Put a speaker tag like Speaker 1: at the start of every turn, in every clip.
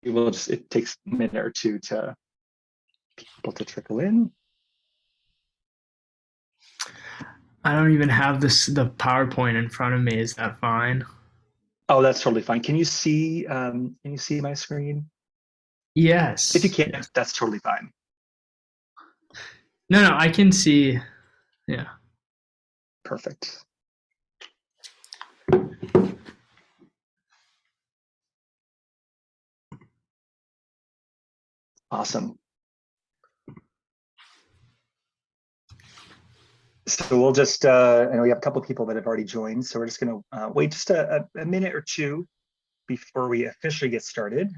Speaker 1: it takes a minute or two to people to trickle in.
Speaker 2: I don't even have the PowerPoint in front of me. Is that fine?
Speaker 1: Oh, that's totally fine. Can you see my screen? If you
Speaker 2: Yes.
Speaker 1: can't, that's totally fine.
Speaker 2: No, I can see. Yeah.
Speaker 1: Perfect. Awesome. So we'll just, and we have a couple of people that have already joined, so we're just going to wait just a minute or two before we officially get started.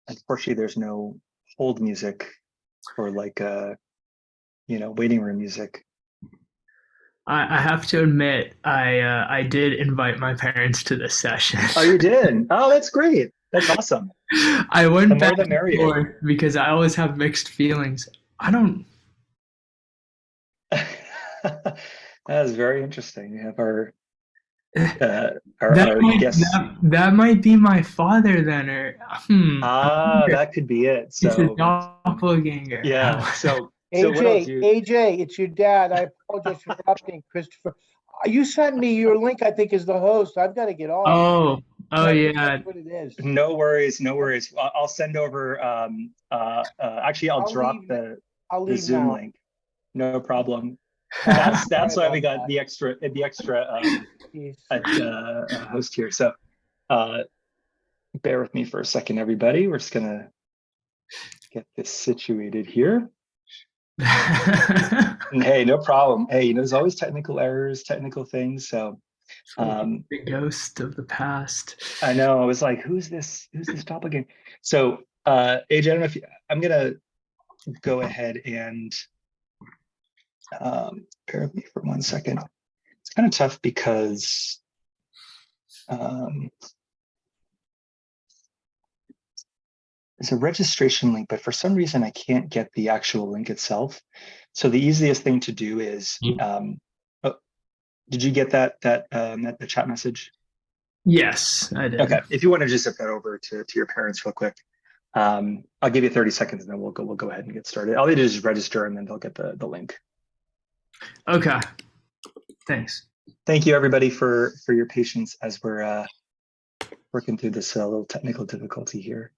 Speaker 1: Unfortunately, there's no hold music or like, waiting room music.
Speaker 2: I have to admit, I did invite my parents to this session.
Speaker 1: Oh, you did? Oh, that's great. That's awesome.
Speaker 2: I
Speaker 1: The
Speaker 2: went
Speaker 1: more
Speaker 2: back
Speaker 1: the
Speaker 2: and
Speaker 1: merrier.
Speaker 2: forth because I always have mixed feelings. I don't.
Speaker 1: That is very interesting. We have our
Speaker 2: That
Speaker 1: guests.
Speaker 2: that might be my father then, or I
Speaker 1: Ah,
Speaker 2: wonder.
Speaker 1: that could be it.
Speaker 2: It's a
Speaker 1: So
Speaker 2: doppelganger.
Speaker 1: yeah. So what I'll
Speaker 3: AJ,
Speaker 1: do.
Speaker 3: AJ, it's your dad. I apologize for interrupting, Christopher. You sent me your link, I think, as the host. I've got to get off.
Speaker 2: Oh yeah.
Speaker 3: That's what it is.
Speaker 1: No worries, no worries. I'll send over. Actually, I'll drop
Speaker 3: I'll
Speaker 1: the
Speaker 3: leave
Speaker 1: Zoom
Speaker 3: now.
Speaker 1: link. No problem.
Speaker 3: Sorry
Speaker 1: That's why we
Speaker 3: about
Speaker 1: got
Speaker 3: that.
Speaker 1: the extra
Speaker 3: Jeez.
Speaker 1: host here. So bear with me for a second, everybody. We're just gonna get this situated here. And hey, no problem. Hey, there's always technical errors, technical things. So
Speaker 2: the ghost of the past.
Speaker 1: I know. I was like, who's this doppelganger? So AJ, I don't know if I'm gonna go ahead and bear with me for 1 second. It's kind of tough because there's a registration link, but for some reason I can't get the actual link itself. So the easiest thing to do is, oh, did you get the chat message?
Speaker 2: Yes, I did.
Speaker 1: Okay, if you want to just zip that over to your parents real quick, I'll give you 30 seconds and then we'll go ahead and get started. All they do is just register and then they'll get the link.
Speaker 2: Okay, thanks.
Speaker 1: Thank you everybody for your patience as we're working through this little technical difficulty here.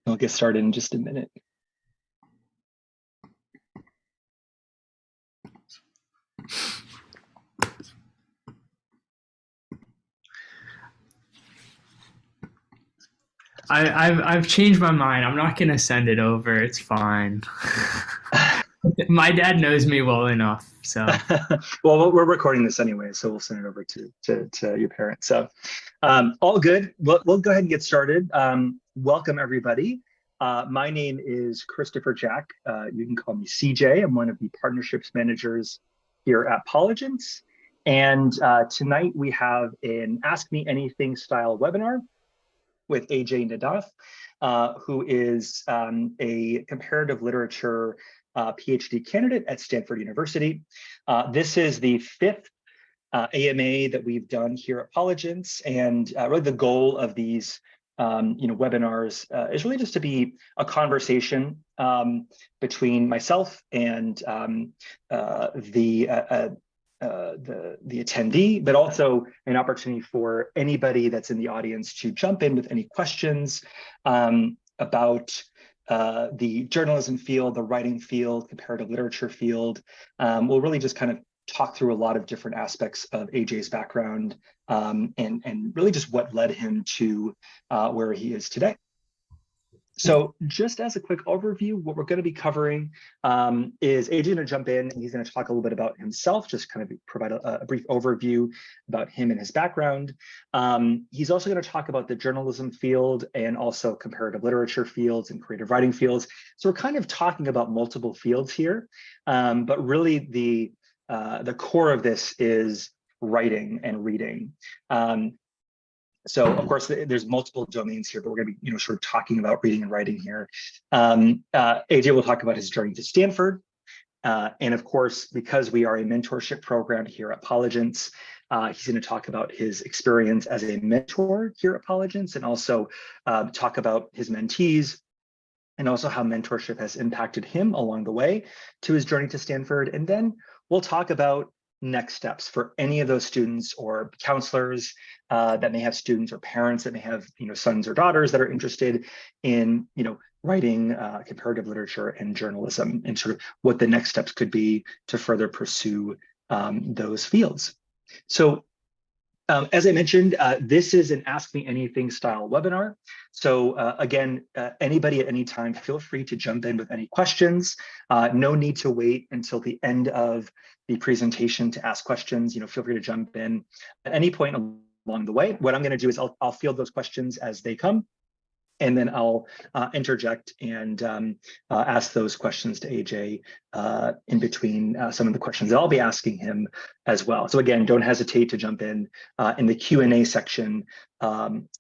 Speaker 1: We'll get started in just a minute.
Speaker 2: I've changed my mind. I'm not gonna send it over. It's fine. My dad knows me well enough, so.
Speaker 1: Well, we're recording this anyway, so we'll send it over to your parents. So, all good. We'll go ahead and get started. Welcome everybody. My name is Christopher Jack. You can call me CJ. I'm one of the partnerships managers here at Polygence. And tonight we have an Ask Me Anything style webinar with AJ Naddaff, who is a comparative literature PhD candidate at Stanford University. This is the 5th AMA that we've done here at Polygence, and really the goal of these webinars is really just to be a conversation between myself and the attendee, but also an opportunity for anybody that's in the audience to jump in with any questions about the journalism field, the writing field, comparative literature field. We'll really just kind of talk through a lot of different aspects of AJ's background and really just what led him to where he is today. So just as a quick overview, what we're going to be covering is AJ going to jump in and he's going to talk a little bit about himself, just kind of provide a brief overview about him and his background. He's also going to talk about the journalism field and also comparative literature fields and creative writing fields. So we're kind of talking about multiple fields here, but really the core of this is writing and reading. So of course, there's multiple domains here, but we're going to be, sort of talking about reading and writing here. AJ will talk about his journey to Stanford. And of course, because we are a mentorship program here at Polygence, he's going to talk about his experience as a mentor here at Polygence, and also talk about his mentees, and also how mentorship has impacted him along the way to his journey to Stanford. And then we'll talk about next steps for any of those students or counselors that may have students, or parents that may have sons or daughters that are interested in writing comparative literature and journalism, and sort of what the next steps could be to further pursue those fields. So as I mentioned, this is an Ask Me Anything style webinar. So again, anybody at any time, feel free to jump in with any questions. No need to wait until the end of the presentation to ask questions. Feel free to jump in at any point along the way. What I'm going to do is I'll field those questions as they come, and then I'll interject and ask those questions to AJ in between some of the questions that I'll be asking him as well. So again, don't hesitate to jump in the Q&A section.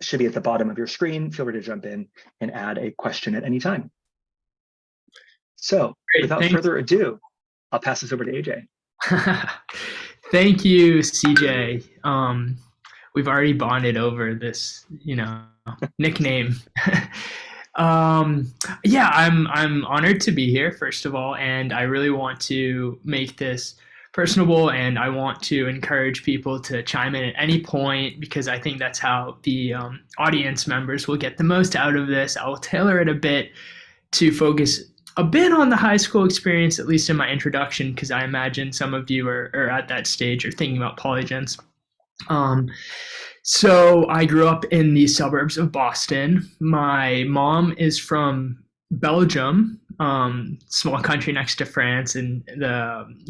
Speaker 1: Should be at the bottom of your screen. Feel free to jump in and add a question at any time. So without further ado, I'll pass this over to AJ.
Speaker 2: Thank you, CJ. We've already bonded over this, nickname. Yeah, I'm honored to be here, first of all, and I really want to make this personable, and I want to encourage people to chime in at any point, because I think that's how the audience members will get the most out of this. I will tailor it a bit to focus a bit on the high school experience, at least in my introduction, because I imagine some of you are at that stage or thinking about Polygence. So I grew up in the suburbs of Boston. My mom is from Belgium, small country next to France, and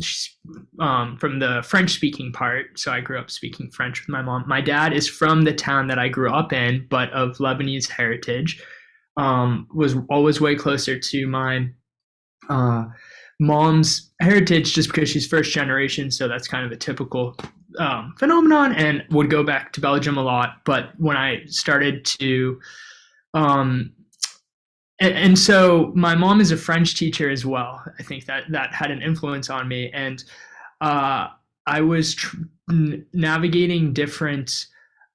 Speaker 2: she's from the French-speaking part. So I grew up speaking French with my mom. My dad is from the town that I grew up in, but of Lebanese heritage. Was always way closer to my mom's heritage, just because she's first generation. So that's kind of a typical phenomenon, and would go back to Belgium a lot. But when I started to, and so my mom is a French teacher as well. I think that had an influence on me, and I was navigating different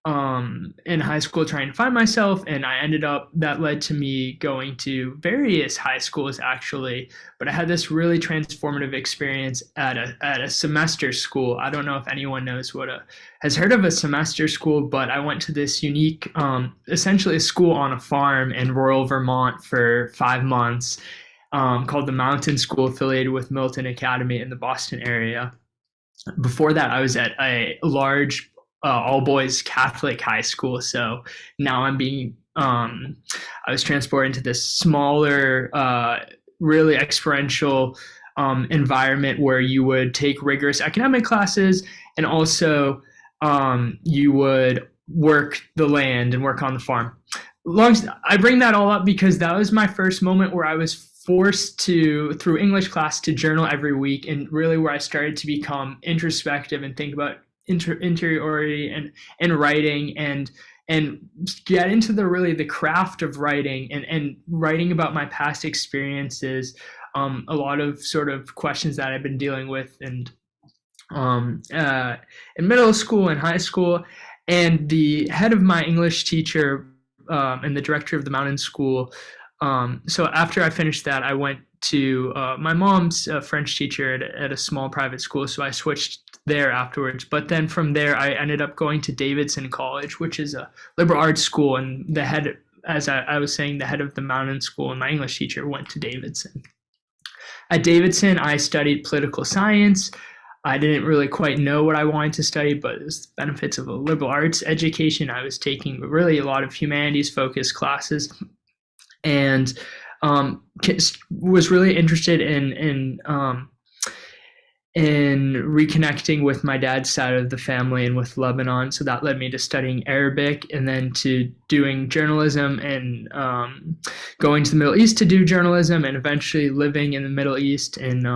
Speaker 2: in high school, trying to find myself, and that led to me going to various high schools actually. But I had this really transformative experience at a semester school. I don't know if anyone knows has heard of a semester school, but I went to this unique, essentially a school on a farm in rural Vermont for 5 months, called the Mountain School, affiliated with Milton Academy in the Boston area. Before that, I was at a large all-boys Catholic high school. So now I was transported into this smaller, really experiential environment where you would take rigorous academic classes, and also you would work the land and work on the farm. I bring that all up because that was my first moment where I was forced to, through English class, to journal every week, and really where I started to become introspective and think about interiority and writing, and get into the craft of writing and writing about my past experiences, a lot of sort of questions that I've been dealing with in middle school and high school. And the head of my English teacher and the director of the Mountain School, so after I finished that, I went to my mom's French teacher at a small private school, so I switched there afterwards. But then from there, I ended up going to Davidson College, which is a liberal arts school, and the head, as I was saying, the head of the Mountain School and my English teacher went to Davidson. At Davidson, I studied political science. I didn't really quite know what I wanted to study, but it was the benefits of a liberal arts education. I was taking really a lot of humanities-focused classes, and was really interested in reconnecting with my dad's side of the family and with Lebanon. So that led me to studying Arabic, and then to doing journalism, and going to the Middle East to do journalism, and eventually living in the Middle East. And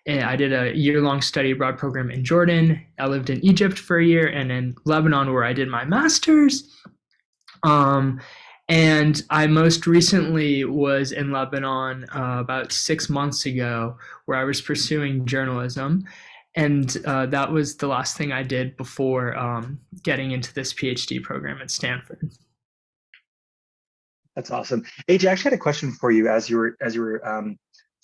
Speaker 2: I did a year-long study abroad program in Jordan. I lived in Egypt for a year, and in Lebanon, where I did my master's. And I most recently was in Lebanon about 6 months ago, where I was pursuing journalism. And that was the last thing I did before getting into this PhD program at Stanford.
Speaker 1: That's awesome. AJ, I actually had a question for you as you were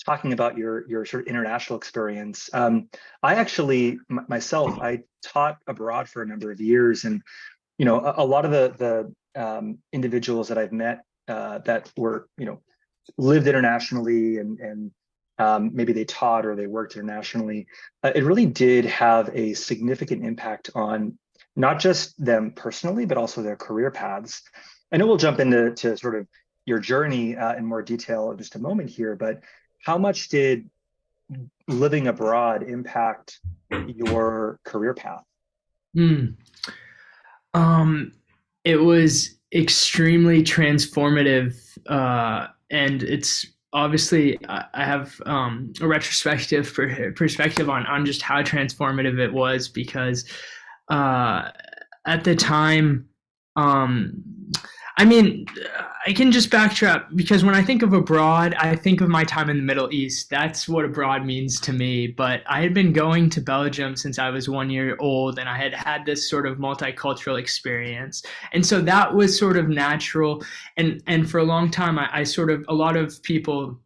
Speaker 1: talking about your sort of international experience. I actually myself, I taught abroad for a number of years, and a lot of the individuals that I've met that were lived internationally and maybe they taught or they worked internationally, it really did have a significant impact on not just them personally, but also their career paths. I know we'll jump into sort of your journey in more detail in just a moment here, but how much did living abroad impact your career path?
Speaker 2: Mm. It was extremely transformative, and it's obviously I have a retrospective perspective on just how transformative it was, because at the time, I mean, I can just backtrack, because when I think of abroad, I think of my time in the Middle East. That's what abroad means to me. But I had been going to Belgium since I was 1 year old, and I had had this sort of multicultural experience. And so that was sort of natural. And for a long time, I sort of, a lot of people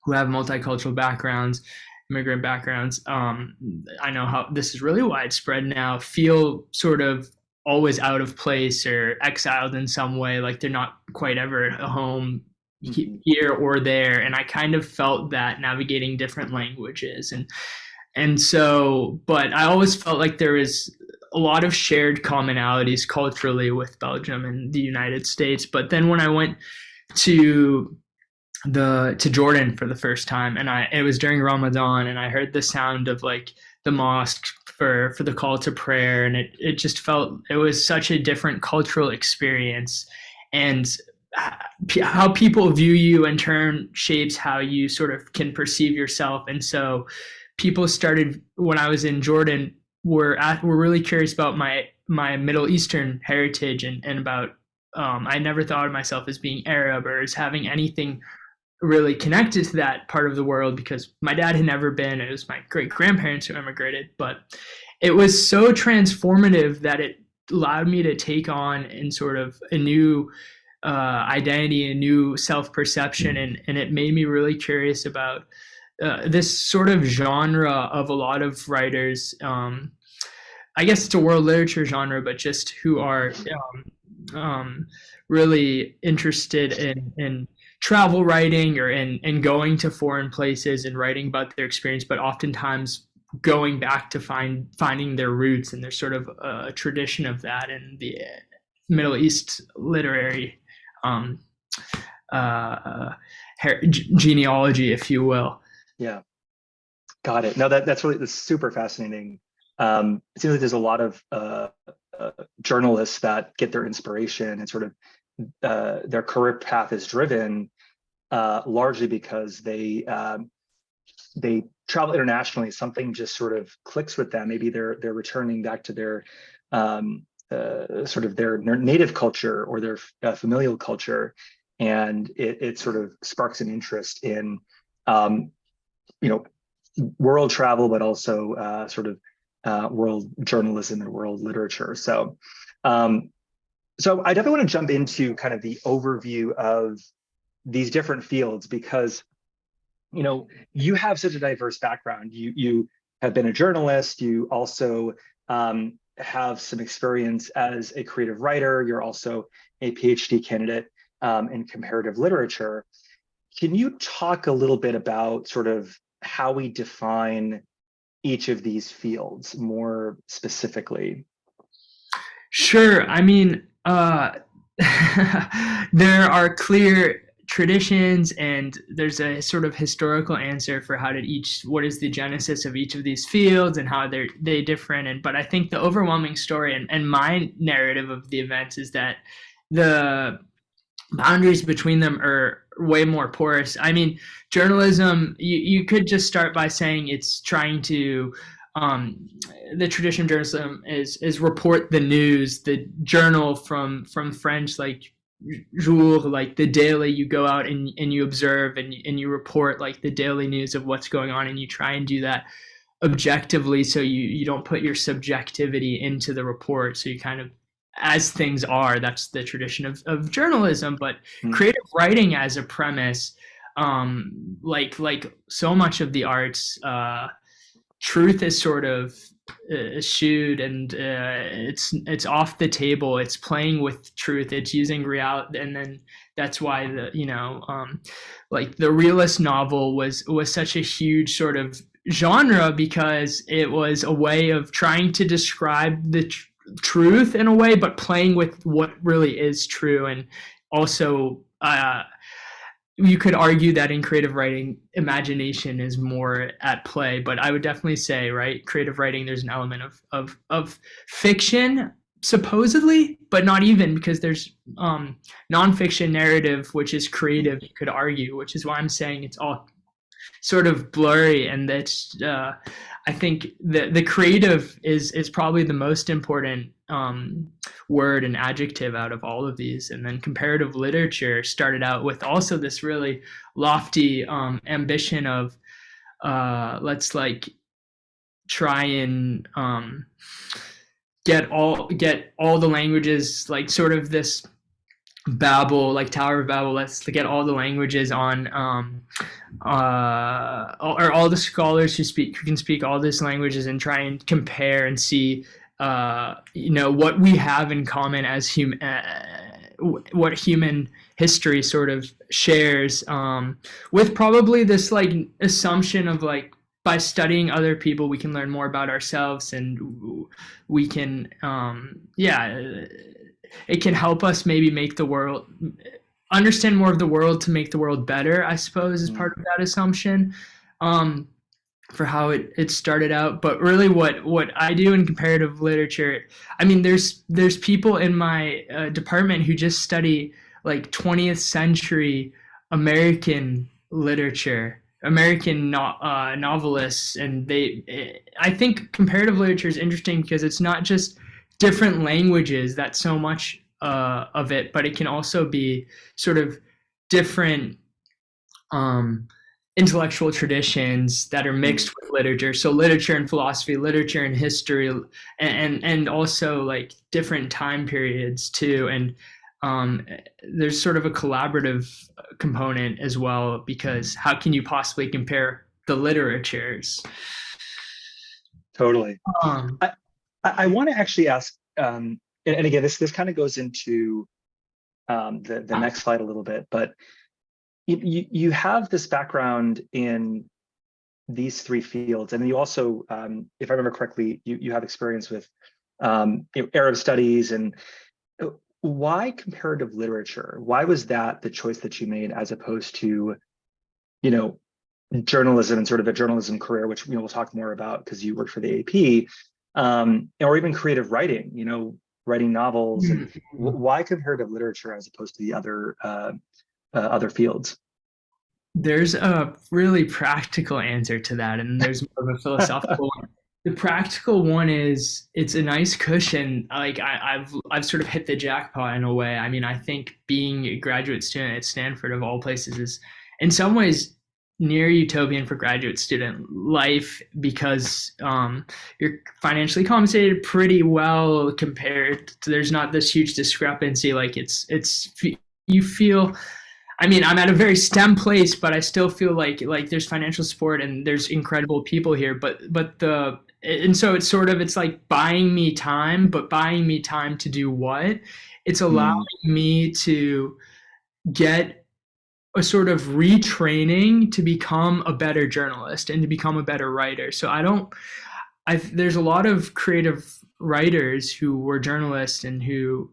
Speaker 2: who have multicultural backgrounds, immigrant backgrounds, I know how this is really widespread now, feel sort of always out of place or exiled in some way, like they're not quite ever home here or there. And I kind of felt that navigating different languages, and so, but I always felt like there is a lot of shared commonalities culturally with Belgium and the United States. But then when I went to Jordan for the first time, and it was during Ramadan, and I heard the sound of like the mosque for the call to prayer, and it just felt, it was such a different cultural experience, and how people view you in turn shapes how you sort of can perceive yourself. And so people started, when I was in Jordan, were really curious about my Middle Eastern heritage, and about I never thought of myself as being Arab or as having anything really connected to that part of the world, because my dad had never been. It was my great grandparents who immigrated, but it was so transformative that it allowed me to take on in sort of a new identity, a new self-perception, and it made me really curious about this sort of genre of a lot of writers. I guess it's a world literature genre, but just who are really interested in travel writing, or in going to foreign places and writing about their experience, but oftentimes going back to finding their roots. And there's sort of a tradition of that in the Middle East literary genealogy, if you will.
Speaker 1: Yeah, got it. No, that's super fascinating. It seems like there's a lot of journalists that get their inspiration and sort of their career path is driven largely because they travel internationally. Something just sort of clicks with them. Maybe they're returning back to their sort of their native culture or their familial culture, and it sort of sparks an interest in world travel, but also sort of world journalism and world literature. So I definitely want to jump into kind of the overview of these different fields, because you have such a diverse background. You have been a journalist. You also have some experience as a creative writer. You're also a PhD candidate in comparative literature. Can you talk a little bit about sort of how we define each of these fields more specifically?
Speaker 2: Sure. I mean, there are clear traditions, and there's a sort of historical answer for what is the genesis of each of these fields and how they different. But I think the overwhelming story and my narrative of the events is that the boundaries between them are way more porous. I mean, journalism, you could just start by saying it's trying to the tradition of journalism is report the news. The journal from French, like jour, like the daily, you go out and you observe and you report like the daily news of what's going on, and you try and do that objectively, so you don't put your subjectivity into the report, so you kind of as things are. That's the tradition of journalism. But creative writing as a premise, like so much of the arts, truth is sort of eschewed, and it's off the table. It's playing with truth. It's using reality, and then that's why like the realist novel was such a huge sort of genre, because it was a way of trying to describe the truth in a way, but playing with what really is true. And also, you could argue that in creative writing, imagination is more at play. But I would definitely say, right, creative writing, there's an element of fiction, supposedly, but not even, because there's nonfiction narrative, which is creative, you could argue, which is why I'm saying it's all sort of blurry. And that's I think the creative is probably the most important word and adjective out of all of these. And then comparative literature started out with also this really lofty ambition of let's like try and get all the languages, like sort of this Babel, like Tower of Babel. Let's get all the languages on, or all the scholars who can speak all these languages, and try and compare and see, what we have in common as what human history sort of shares, with probably this like assumption of like, by studying other people, we can learn more about ourselves, and we can, it can help us maybe make the world, understand more of the world to make the world better, I suppose, is part of that assumption, for how it started out. But really what I do in comparative literature, I mean, there's people in my department who just study like 20th century American literature, American novelists, and I think comparative literature is interesting because it's not just different languages, that's so much of it, but it can also be sort of different intellectual traditions that are mixed with literature. So literature and philosophy, literature and history, and also like different time periods too. And there's sort of a collaborative component as well, because how can you possibly compare the literatures?
Speaker 1: Totally. I want to actually ask, and again, this kind of goes into the next slide a little bit, but you have this background in these three fields, and you also, if I remember correctly, you have experience with Arab studies. And why comparative literature? Why was that the choice that you made, as opposed to, journalism and sort of a journalism career, which we'll talk more about because you worked for the AP, or even creative writing, writing novels? And why comparative literature as opposed to the other fields?
Speaker 2: There's a really practical answer to that, and there's more of a philosophical one. The practical one is it's a nice cushion. Like I've sort of hit the jackpot in a way. I mean, I think being a graduate student at Stanford, of all places, is in some ways near utopian for graduate student life, because you're financially compensated pretty well compared to, there's not this huge discrepancy. Like you feel, I mean, I'm at a very STEM place, but I still feel like there's financial support and there's incredible people here. And so it's like buying me time, but buying me time to do what? It's allowing me to get a sort of retraining to become a better journalist and to become a better writer. So there's a lot of creative writers who were journalists and who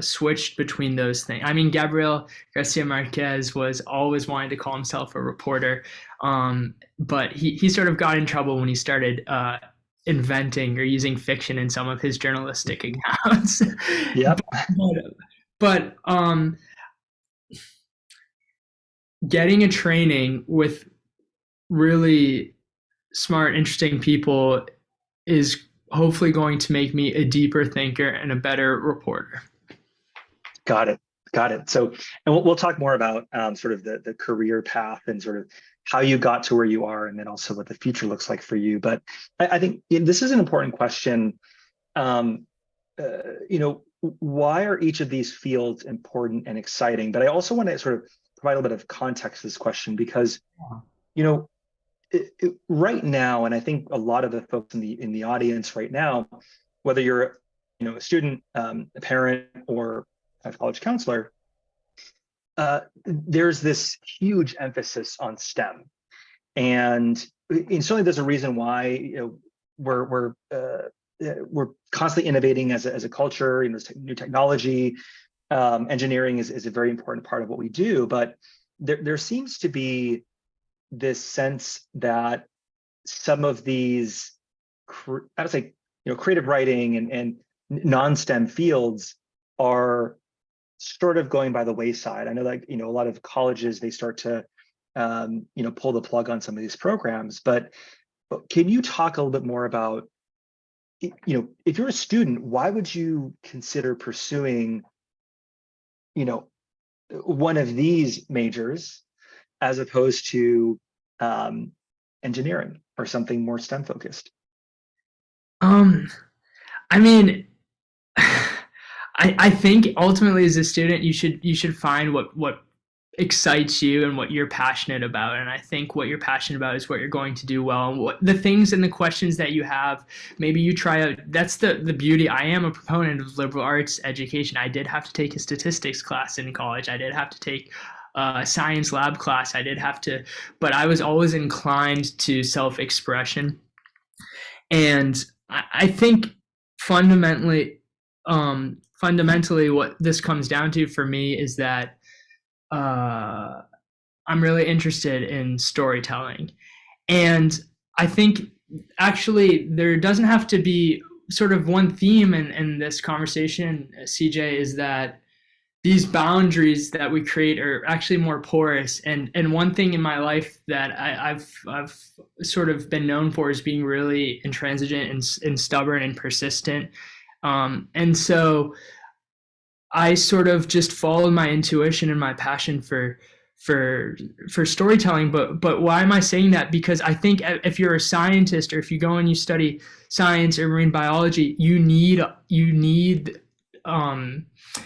Speaker 2: switched between those things. I mean, Gabriel Garcia Marquez was always wanting to call himself a reporter, but he sort of got in trouble when he started inventing or using fiction in some of his journalistic accounts.
Speaker 1: Yep.
Speaker 2: but getting a training with really smart, interesting people is hopefully going to make me a deeper thinker and a better reporter.
Speaker 1: Got it. Got it. So, and we'll talk more about sort of the career path and sort of how you got to where you are, and then also what the future looks like for you. But I think this is an important question. Um, why are each of these fields important and exciting? But I also want to sort of provide a little bit of context to this question because, you know, right now, and I think a lot of the folks in the audience right now, whether you're, a student, a parent, or a college counselor, there's this huge emphasis on STEM, and certainly there's a reason why we're constantly innovating as a culture. New technology, engineering is a very important part of what we do, but there seems to be this sense that some of these, I would say, creative writing and non-STEM fields are sort of going by the wayside. I know, like, a lot of colleges, they start to, pull the plug on some of these programs, but can you talk a little bit more about, if you're a student, why would you consider pursuing, one of these majors as opposed to engineering or something more STEM focused?
Speaker 2: I mean, I think ultimately as a student, you should find what excites you and what you're passionate about. And I think what you're passionate about is what you're going to do well. And what the things and the questions that you have, maybe you try out. That's the beauty. I am a proponent of liberal arts education. I did have to take a statistics class in college. I did have to take a science lab class. I did have to, but I was always inclined to self-expression. And I think fundamentally, what this comes down to for me is that I'm really interested in storytelling. And I think actually there doesn't have to be sort of one theme in this conversation, CJ, is that these boundaries that we create are actually more porous. And one thing in my life that I've sort of been known for is being really intransigent and stubborn and persistent. And so I sort of just followed my intuition and my passion for storytelling. But why am I saying that? Because I think if you're a scientist, or if you go and you study science or marine biology, you need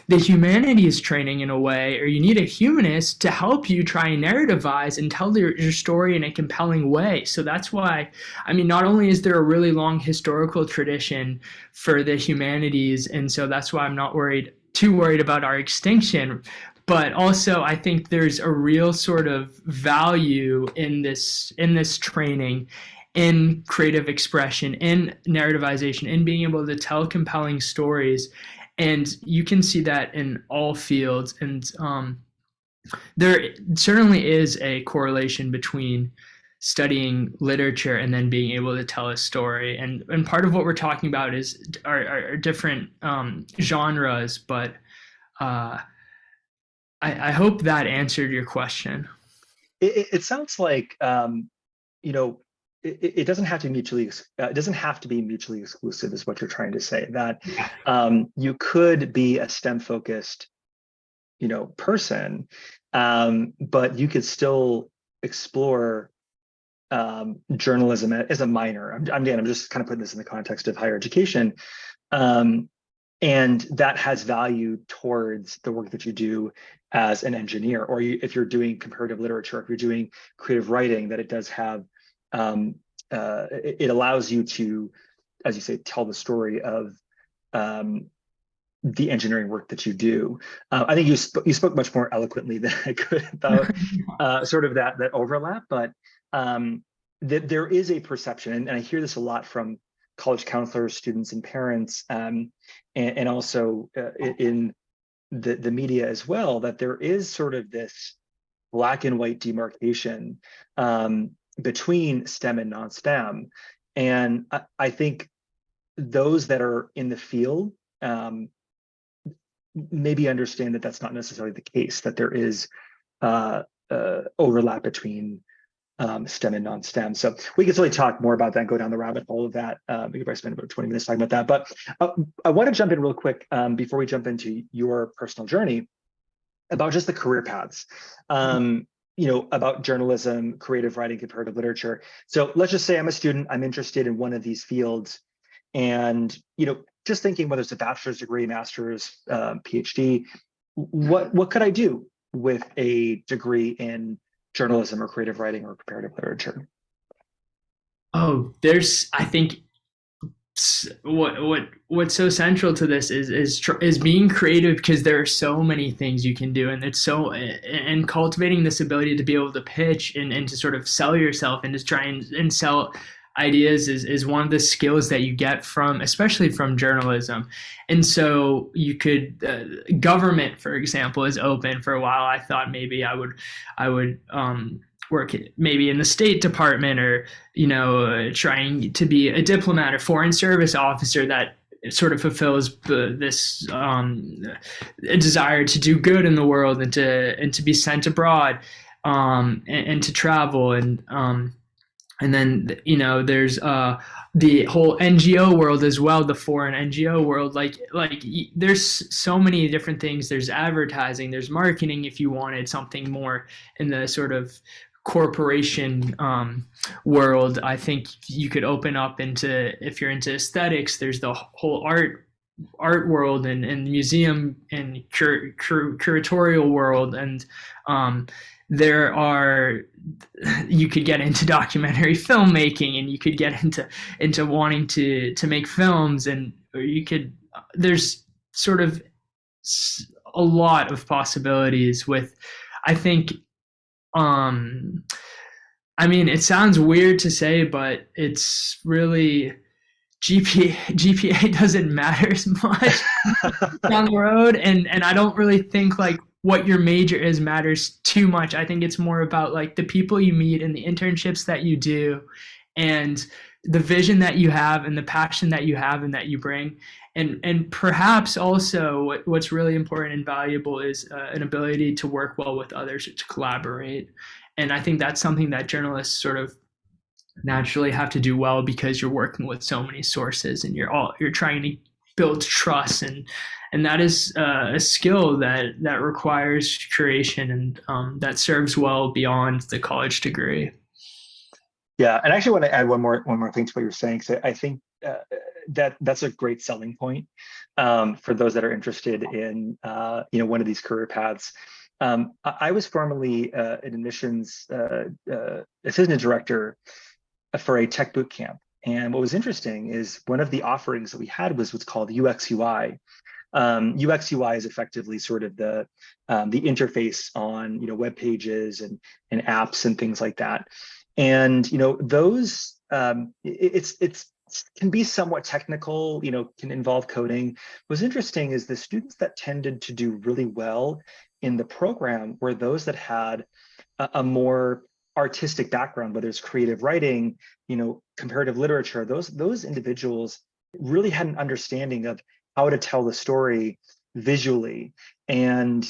Speaker 2: the humanities training in a way, or you need a humanist to help you try and narrativize and tell your story in a compelling way. So that's why, I mean, not only is there a really long historical tradition for the humanities, and so that's why I'm not too worried about our extinction, but also I think there's a real sort of value in this training, in creative expression, in narrativization, in being able to tell compelling stories. And you can see that in all fields. And there certainly is a correlation between studying literature and then being able to tell a story. And part of what we're talking about are different genres, but I hope that answered your question.
Speaker 1: It sounds like, it doesn't have to be mutually exclusive, is what you're trying to say. That you could be a STEM focused, person, but you could still explore journalism as a minor. I'm just kind of putting this in the context of higher education, and that has value towards the work that you do as an engineer, or if you're doing comparative literature, if you're doing creative writing, that it does have. It allows you to, as you say, tell the story of the engineering work that you do. I think you spoke much more eloquently than I could about sort of that overlap, but that there is a perception, and I hear this a lot from college counselors, students, and parents, and also in the media as well, that there is sort of this black and white demarcation between STEM and non-STEM. And I think those that are in the field maybe understand that that's not necessarily the case, that there is overlap between STEM and non-STEM. So we could certainly talk more about that and go down the rabbit hole of that. We could probably spend about 20 minutes talking about that. But I want to jump in real quick before we jump into your personal journey about just the career paths. About journalism, creative writing, comparative literature. So let's just say I'm a student, I'm interested in one of these fields, and just thinking whether it's a bachelor's degree, master's, PhD, what could I do with a degree in journalism or creative writing or comparative literature?
Speaker 2: Oh, I think what's so central to this is being creative, because there are so many things you can do, and and cultivating this ability to be able to pitch and to sort of sell yourself and to try and sell ideas is one of the skills that you get especially from journalism. And so you could government, for example, is open. For a while I thought maybe I would work maybe in the State Department, or trying to be a diplomat or foreign service officer that sort of fulfills this a desire to do good in the world and to be sent abroad, and to travel, and then there's the whole NGO world as well, the foreign NGO world. Like there's so many different things. There's advertising, there's marketing. If you wanted something more in the sort of corporation world, I think you could open up if you're into aesthetics, there's the whole art world and museum and curatorial world, and you could get into documentary filmmaking, and you could get into wanting to make films, and there's sort of a lot of possibilities with, I think, it sounds weird to say, but it's really GPA doesn't matter as much down the road, and I don't really think like what your major is matters too much. I think it's more about like the people you meet and the internships that you do, and the vision that you have and the passion that you have and that you bring. And perhaps also what's really important and valuable is an ability to work well with others, to collaborate. And I think that's something that journalists sort of naturally have to do well, because you're working with so many sources and you're trying to build trust, and that is a skill that requires creation, and that serves well beyond the college degree.
Speaker 1: Yeah, and I actually want to add one more thing to what you're saying. So I think that's a great selling point for those that are interested in one of these career paths. I was formerly an admissions assistant director for a tech boot camp, and what was interesting is one of the offerings that we had was what's called UX UI. UX UI is effectively sort of the interface on web pages and apps and things like that. And those it's can be somewhat technical, can involve coding. What's interesting is the students that tended to do really well in the program were those that had a more artistic background, whether it's creative writing, comparative literature. Those individuals really had an understanding of how to tell the story visually. And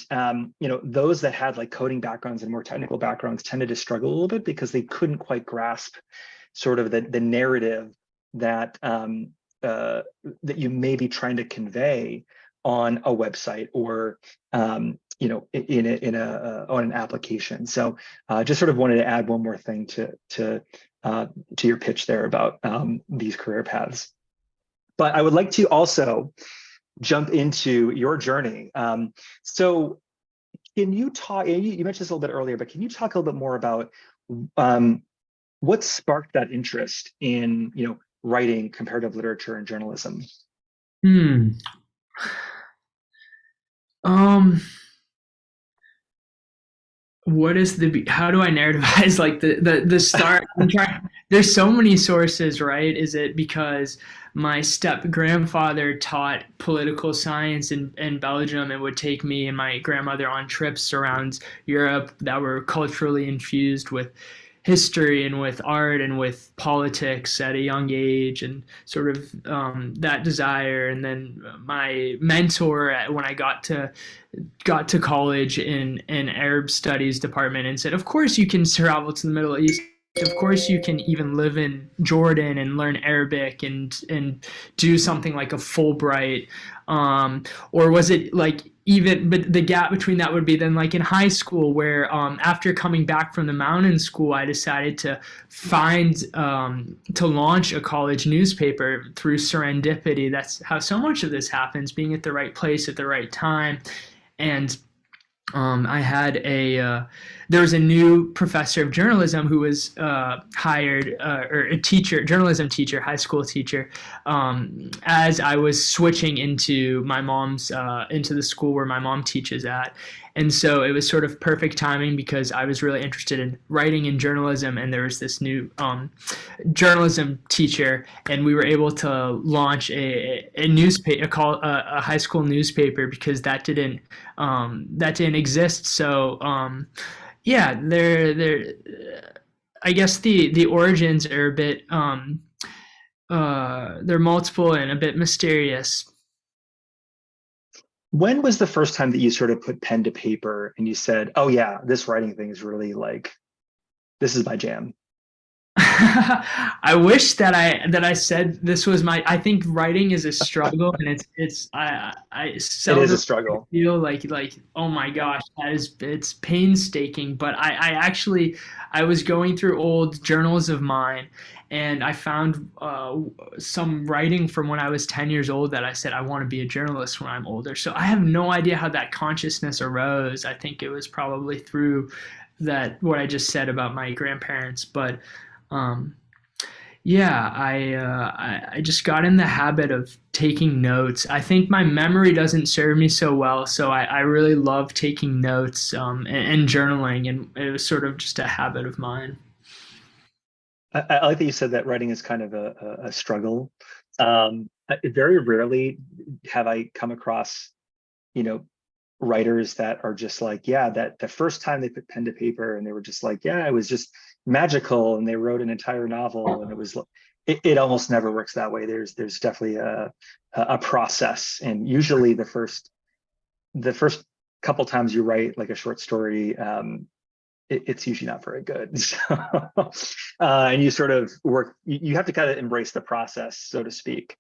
Speaker 1: those that had like coding backgrounds and more technical backgrounds tended to struggle a little bit, because they couldn't quite grasp sort of the narrative that that you may be trying to convey on a website or on an application. So just sort of wanted to add one more thing to your pitch there about these career paths. But I would like to also jump into your journey. So can you talk, you mentioned this a little bit earlier, but can you talk a little bit more about what sparked that interest in writing comparative literature and journalism?
Speaker 2: How do I narrativize like the start? There's so many sources, right? Is it because my step grandfather taught political science in Belgium and would take me and my grandmother on trips around Europe that were culturally infused with history and with art and with politics at a young age, and sort of that desire. And then my mentor when I got to college in Arab studies department and said, of course you can travel to the Middle East of course you can even live in Jordan and learn Arabic and do something like a Fulbright, or was it like even, but the gap between that would be then like in high school where after coming back from the mountain school, I decided to to launch a college newspaper through serendipity. That's how so much of this happens, being at the right place at the right time. And I had there was a new professor of journalism who was hired, or a teacher, journalism teacher, high school teacher, as I was switching into into the school where my mom teaches at. And so it was sort of perfect timing because I was really interested in writing and journalism, and there was this new journalism teacher, and we were able to launch a newspaper, a high school newspaper, because that didn't exist. So yeah, I guess the origins are a bit they're multiple and a bit mysterious.
Speaker 1: When was the first time that you sort of put pen to paper and you said, oh yeah, this writing thing is really like, this is my jam?
Speaker 2: I wish that I said this was I think writing is a struggle, and I
Speaker 1: it is a struggle.
Speaker 2: Feel like oh my gosh, it's painstaking. But I was going through old journals of mine, and I found some writing from when I was 10 years old that I said I want to be a journalist when I'm older. So I have no idea how that consciousness arose. I think it was probably through what I just said about my grandparents, but yeah, I just got in the habit of taking notes. I think my memory doesn't serve me so well, so I really love taking notes and journaling, and it was sort of just a habit of mine.
Speaker 1: I like that you said that writing is kind of a struggle. Very rarely have I come across, writers that are just like, yeah, that the first time they put pen to paper and they were just like, yeah, it was just magical, and they wrote an entire novel, and it almost never works that way. There's definitely a process, and usually the first couple times you write like a short story, it's usually not very good. So, and you sort of you have to kind of embrace the process, so to speak.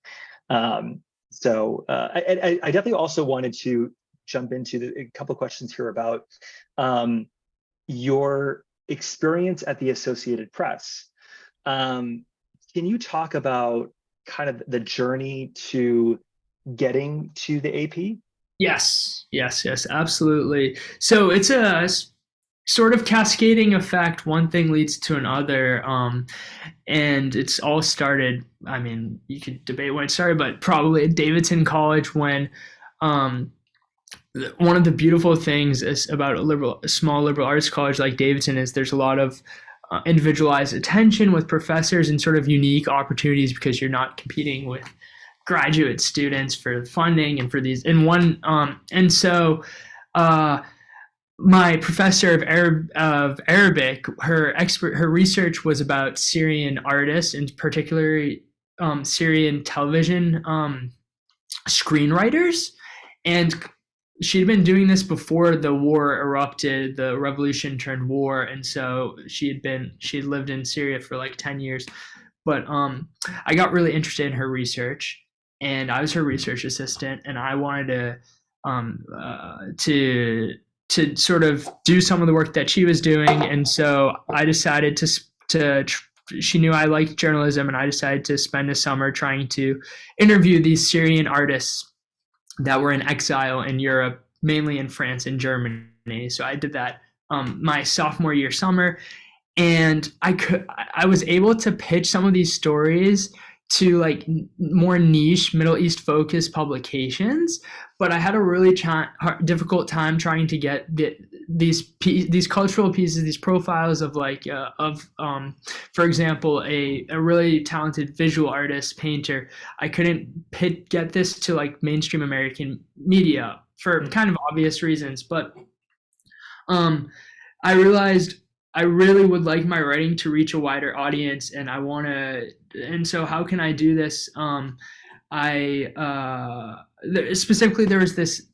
Speaker 1: So I definitely also wanted to jump into a couple of questions here about your experience at the Associated Press. Can you talk about kind of the journey to getting to the AP?
Speaker 2: Yes, absolutely. So it's a sort of cascading effect. One thing leads to another, and it's all started, I mean, you could debate when it started, but probably at Davidson College, when one of the beautiful things is about a small liberal arts college like Davidson is there's a lot of individualized attention with professors and sort of unique opportunities, because you're not competing with graduate students for funding and for these in one. And so my professor of Arabic, her research was about Syrian artists, and particularly Syrian television screenwriters, and she'd been doing this before the war erupted, the revolution turned war, and so she'd lived in Syria for like 10 years. But I got really interested in her research, and I was her research assistant, and I wanted to sort of do some of the work that she was doing, and so I decided she knew I liked journalism, and I decided to spend a summer trying to interview these Syrian artists that were in exile in Europe, mainly in France and Germany. So I did that my sophomore year summer, and I was able to pitch some of these stories to like more niche Middle East focused publications, but I had a really difficult time trying to get these cultural pieces, these profiles of for example, a really talented visual artist, painter. I couldn't get this to like mainstream American media for kind of obvious reasons, but I realized I really would like my writing to reach a wider audience, and so how can I do this? Specifically, there was this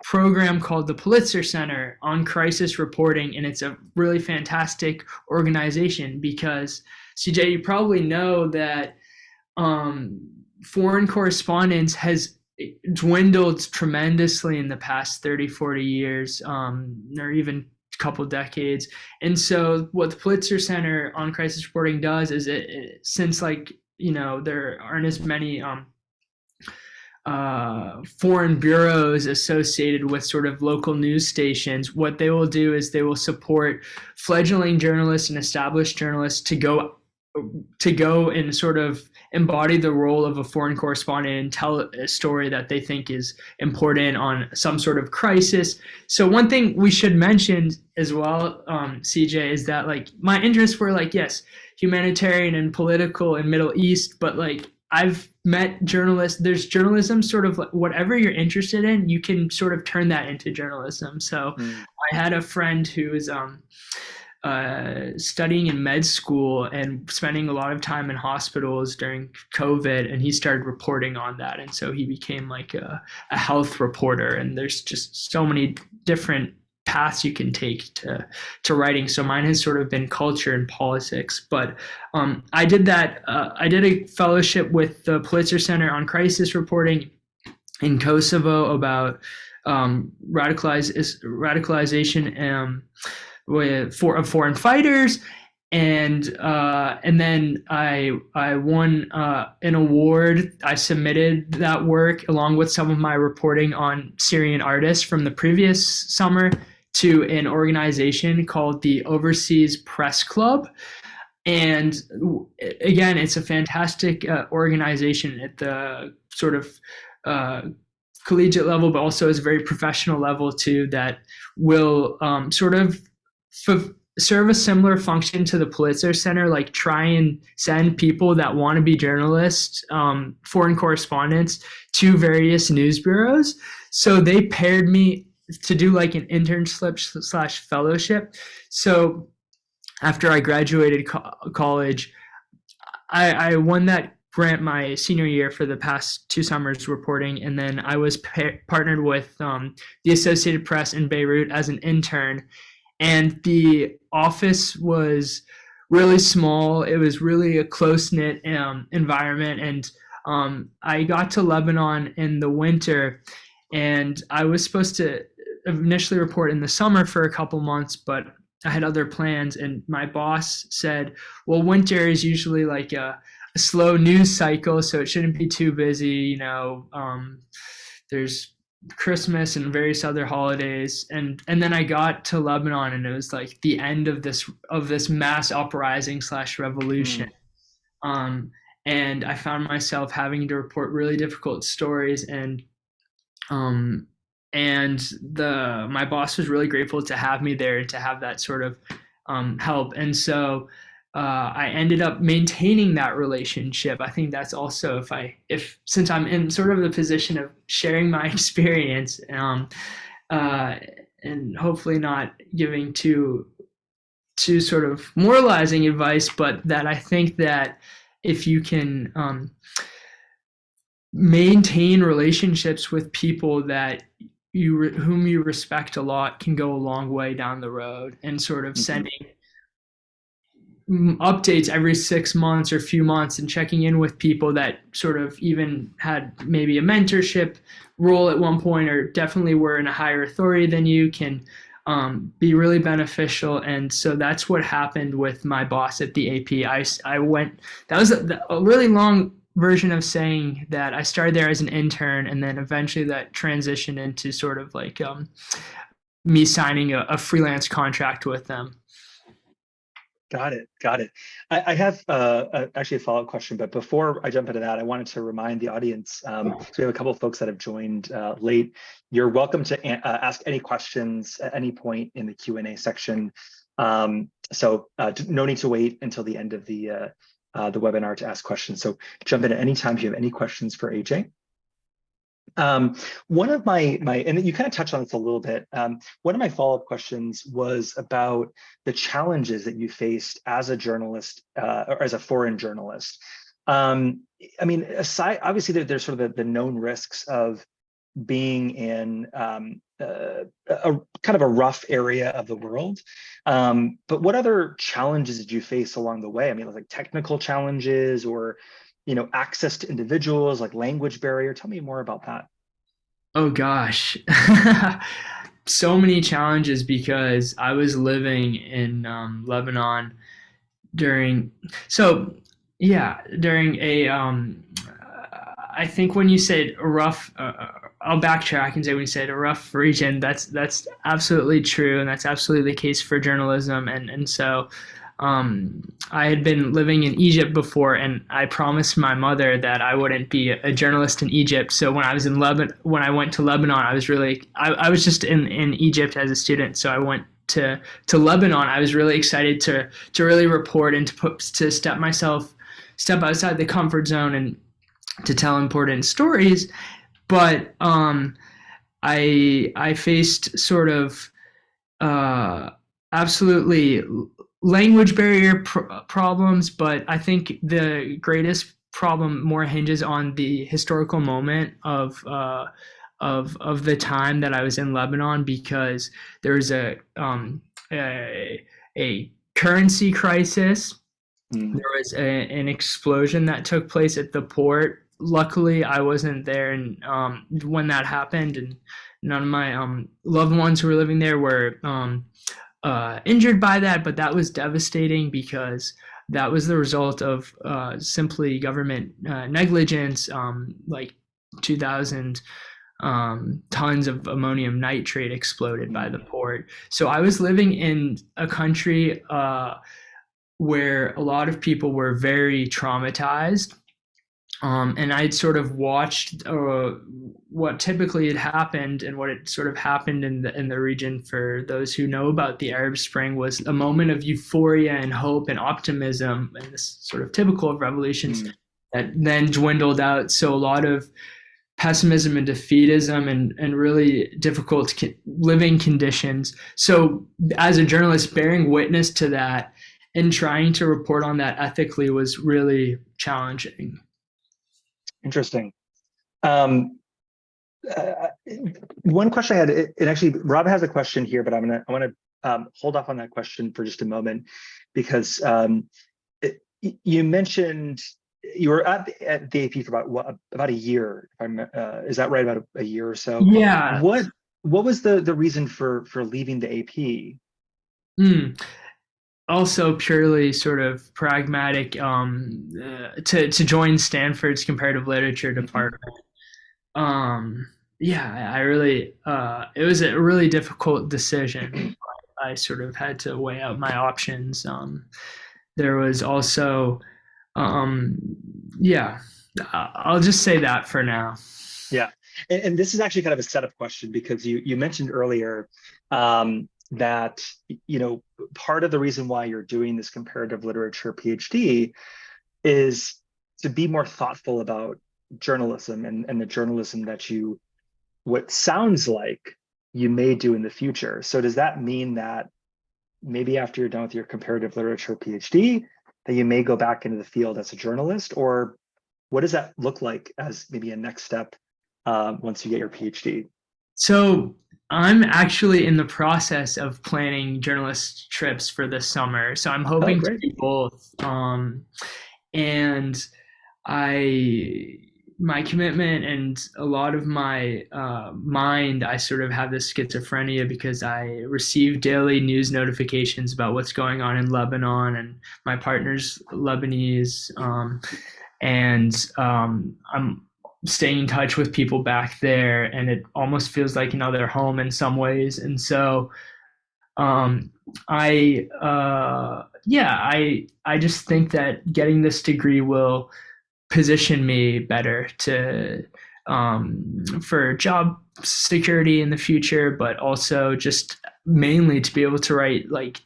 Speaker 2: program called the Pulitzer Center on Crisis Reporting, and it's a really fantastic organization because, CJ, you probably know that foreign correspondence has dwindled tremendously in the past 30, 40 years, or even a couple decades. And so what the Pulitzer Center on Crisis Reporting does is since there aren't as many foreign bureaus associated with sort of local news stations, what they will do is they will support fledgling journalists and established journalists to go and sort of embody the role of a foreign correspondent and tell a story that they think is important on some sort of crisis. So one thing we should mention as well, CJ, is that my interests were yes, humanitarian and political and Middle East, but I've met journalists. There's journalism, sort of whatever you're interested in, you can sort of turn that into journalism. So I had a friend who was studying in med school and spending a lot of time in hospitals during COVID, and he started reporting on that. And so he became a health reporter. And there's just so many different paths you can take to writing. So mine has sort of been culture and politics, but I did that. I did a fellowship with the Pulitzer Center on Crisis Reporting in Kosovo about radicalization of foreign fighters, and then I won an award. I submitted that work along with some of my reporting on Syrian artists from the previous summer to an organization called the Overseas Press Club. And again, it's a fantastic organization at the sort of collegiate level, but also is a very professional level too, that will sort of serve a similar function to the Pulitzer Center, try and send people that want to be journalists, foreign correspondents, to various news bureaus. So they paired me to do an internship / fellowship. So after I graduated college, I won that grant my senior year for the past 2 summers reporting, and then I was partnered with the Associated Press in Beirut as an intern. And the office was really small. It was really a close-knit environment. And I got to Lebanon in the winter, and I was supposed to initially report in the summer for a couple months, but I had other plans. And my boss said, well, winter is usually a slow news cycle, so it shouldn't be too busy. There's Christmas and various other holidays, and then I got to Lebanon, and it was the end of this mass uprising / revolution. And I found myself having to report really difficult stories, and my boss was really grateful to have me there and to have that sort of help. And so I ended up maintaining that relationship. I think that's also since I'm in sort of the position of sharing my experience, and hopefully not giving too sort of moralizing advice, but that I think that if you can maintain relationships with people that whom you respect a lot, can go a long way down the road. And sort of sending updates every 6 months or few months and checking in with people that sort of even had maybe a mentorship role at one point, or definitely were in a higher authority than you, can be really beneficial. And so that's what happened with my boss at the AP. I went, that was a really long version of saying that I started there as an intern, and then eventually that transitioned into sort of me signing a freelance contract with them.
Speaker 1: Got it. I have actually a follow-up question, but before I jump into that, I wanted to remind the audience, so we have a couple of folks that have joined late. You're welcome to ask any questions at any point in the Q&A section. So no need to wait until the end of the webinar to ask questions. So jump in at any time if you have any questions for AJ. One of my and you kind of touched on this a little bit. One of my follow-up questions was about the challenges that you faced as a journalist or as a foreign journalist. I mean, aside, obviously there's sort of the known risks of being in a kind of a rough area of the world. But what other challenges did you face along the way? I mean, like technical challenges or, access to individuals, like language barrier. Tell me more about that.
Speaker 2: Oh gosh. So many challenges because I was living in Lebanon during so yeah during a I think when you said a rough I'll backtrack and say when you said a rough region, that's absolutely true, and that's absolutely the case for journalism. And so I had been living in Egypt before, and I promised my mother that I wouldn't be a journalist in Egypt. So when I was in when I went to Lebanon, I was just in Egypt as a student. So I went to Lebanon. I was really excited to really report and to step outside the comfort zone and to tell important stories. But I faced sort of absolutely language barrier problems, but I think the greatest problem more hinges on the historical moment of the time that I was in Lebanon, because there was a currency crisis.
Speaker 1: Mm.
Speaker 2: There was an explosion that took place at the port. Luckily, I wasn't there and when that happened, and none of my loved ones who were living there were injured by that. But that was devastating because that was the result of simply government negligence, like 2,000 tons of ammonium nitrate exploded by the port. So I was living in a country where a lot of people were very traumatized. And I'd sort of watched what typically had happened, and what had sort of happened in the region, for those who know about the Arab Spring, was a moment of euphoria and hope and optimism, and this sort of typical of revolutions that then dwindled out. So a lot of pessimism and defeatism and really difficult living conditions. So as a journalist, bearing witness to that and trying to report on that ethically was really challenging.
Speaker 1: Interesting. One question I had, and actually Rob has a question here, but I want to hold off on that question for just a moment, because you mentioned you were at the AP for about a year. If I'm, is that right? About a year or so?
Speaker 2: Yeah.
Speaker 1: What was the reason for leaving the AP?
Speaker 2: Also purely sort of pragmatic, to join Stanford's comparative literature department. I really it was a really difficult decision. I sort of had to weigh out my options. There was also I'll just say that for now.
Speaker 1: Yeah, and this is actually kind of a setup question, because you mentioned earlier that part of the reason why you're doing this comparative literature PhD is to be more thoughtful about journalism and the journalism that what sounds like you may do in the future. So does that mean that maybe after you're done with your comparative literature PhD, that you may go back into the field as a journalist? Or what does that look like as maybe a next step once you get your PhD?
Speaker 2: So I'm actually in the process of planning journalist trips for this summer. So I'm hoping to do both. And my commitment and a lot of my mind, I sort of have this schizophrenia because I receive daily news notifications about what's going on in Lebanon, and my partner's Lebanese. And I'm staying in touch with people back there, and it almost feels like another home in some ways. And so I just think that getting this degree will position me better for job security in the future, but also just mainly to be able to write like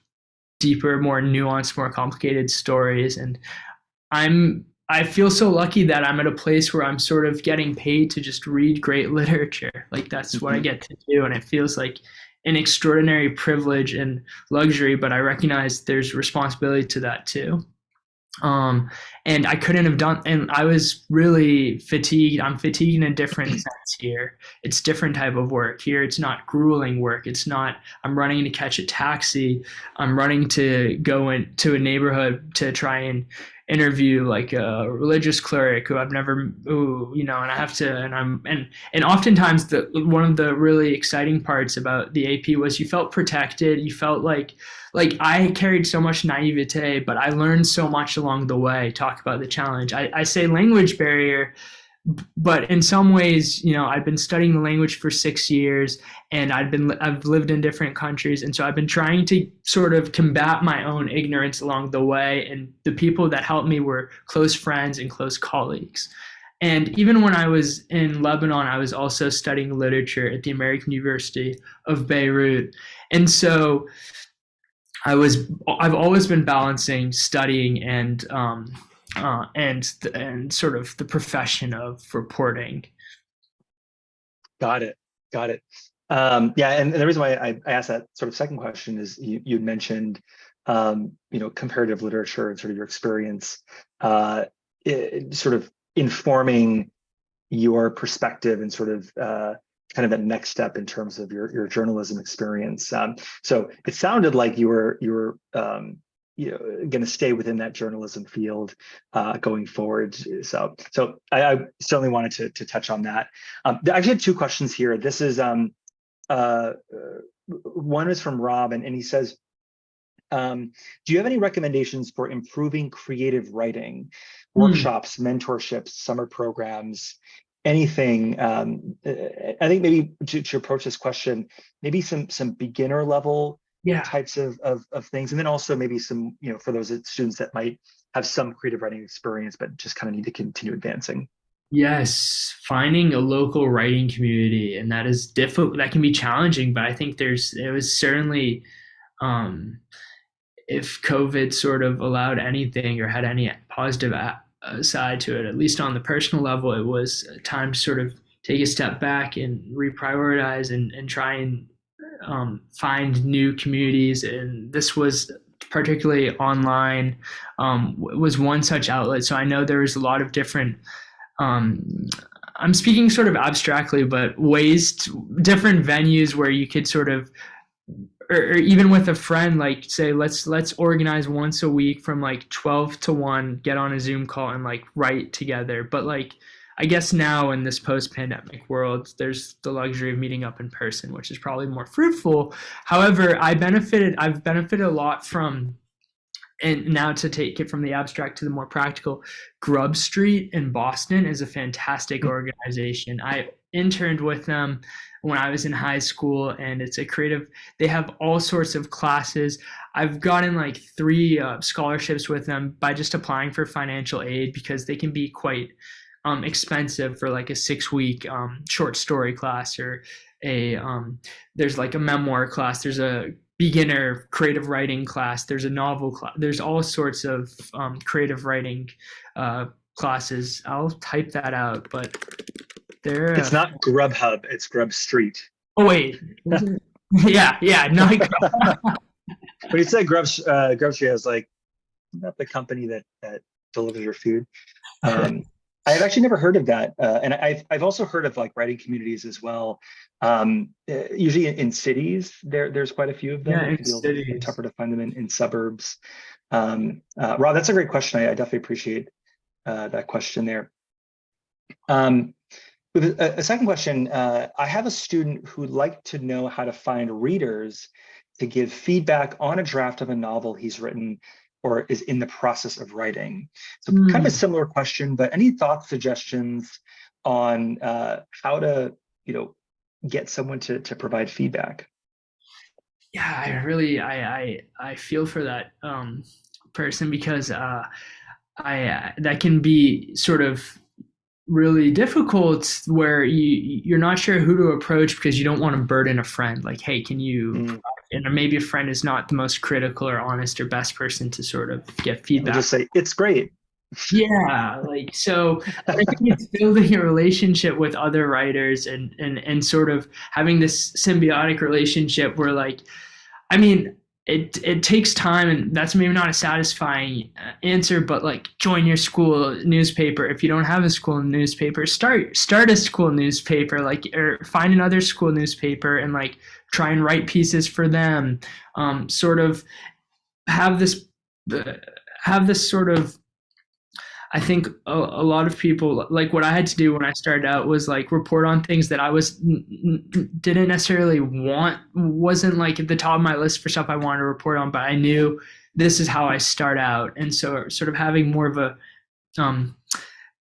Speaker 2: deeper, more nuanced, more complicated stories. And I feel so lucky that I'm at a place where I'm sort of getting paid to just read great literature. Like that's what I get to do. And it feels like an extraordinary privilege and luxury, but I recognize there's responsibility to that too. And I couldn't have done, and I was really fatigued. I'm fatigued in a different sense here. It's different type of work here. It's not grueling work. It's not, I'm running to catch a taxi. I'm running to go into a neighborhood to try and interview like a religious cleric who I've never, and I have to, and oftentimes one of the really exciting parts about the AP was you felt protected. You felt like I carried so much naivete, but I learned so much along the way. Talk about the challenge. I say language barrier, but in some ways, I've been studying the language for 6 years, and I've lived in different countries, and so I've been trying to sort of combat my own ignorance along the way. And the people that helped me were close friends and close colleagues. And even when I was in Lebanon, I was also studying literature at the American University of Beirut, and so I've always been balancing studying and sort of the profession of reporting.
Speaker 1: Got it. Yeah, and the reason why I asked that sort of second question is you'd mentioned, comparative literature and sort of your experience, sort of informing your perspective and sort of kind of that next step in terms of your journalism experience. So it sounded like you were going to stay within that journalism field going forward. So I certainly wanted to touch on that. I actually had two questions here. This is one is from Rob, and he says, do you have any recommendations for improving creative writing, workshops, mentorships, summer programs, anything? I think maybe to approach this question, maybe some beginner level types of things, and then also maybe some, for those students that might have some creative writing experience but just kind of need to continue advancing.
Speaker 2: Yes, finding a local writing community, and that is difficult. That can be challenging, but I think it was certainly, if COVID sort of allowed anything or had any positive side to it, at least on the personal level, it was time to sort of take a step back and reprioritize and try and find new communities. And this was particularly online, was one such outlet. So I know there was a lot of different, I'm speaking sort of abstractly, but different venues where you could sort of, or even with a friend, like say, let's organize once a week from like 12 to 1, get on a Zoom call and like write together. But like, I guess now in this post-pandemic world, there's the luxury of meeting up in person, which is probably more fruitful. However, I've benefited a lot from, and now to take it from the abstract to the more practical, Grub Street in Boston is a fantastic organization. I interned with them when I was in high school, and it's they have all sorts of classes. I've gotten like 3 scholarships with them by just applying for financial aid, because they can be quite expensive for like a 6-week short story class, or there's like a memoir class, there's a beginner creative writing class, there's a novel class, there's all sorts of creative writing classes. I'll type that out, but
Speaker 1: it's not Grubhub, it's Grub Street.
Speaker 2: Oh wait. yeah, not Grub.
Speaker 1: When you say Grub Street, I was like, not the company that delivers your food. I've actually never heard of that, and I've also heard of like writing communities as well. Usually in cities, there's quite a few of them.
Speaker 2: Yeah,
Speaker 1: it can be a little tougher to find them in suburbs. Rob, that's a great question. I definitely appreciate that question there. With a second question, I have a student who'd like to know how to find readers to give feedback on a draft of a novel he's written or is in the process of writing. So kind of a similar question, but any thoughts, suggestions on how to, get someone to provide feedback?
Speaker 2: Yeah, I feel for that person, because that can be sort of really difficult, where you're not sure who to approach because you don't want to burden a friend. Like, hey, can you? And maybe a friend is not the most critical or honest or best person to sort of get feedback.
Speaker 1: Just say it's great.
Speaker 2: Yeah, like, so I think it's building a relationship with other writers and sort of having this symbiotic relationship where, like, I mean, it takes time, and that's maybe not a satisfying answer, but like join your school newspaper. If you don't have a school newspaper, start a school newspaper, like, or find another school newspaper and like try and write pieces for them. Sort of have this sort of, I think a lot of people, like what I had to do when I started out was like report on things that I didn't necessarily wasn't like at the top of my list for stuff I wanted to report on, but I knew this is how I start out. And so sort of having more of a,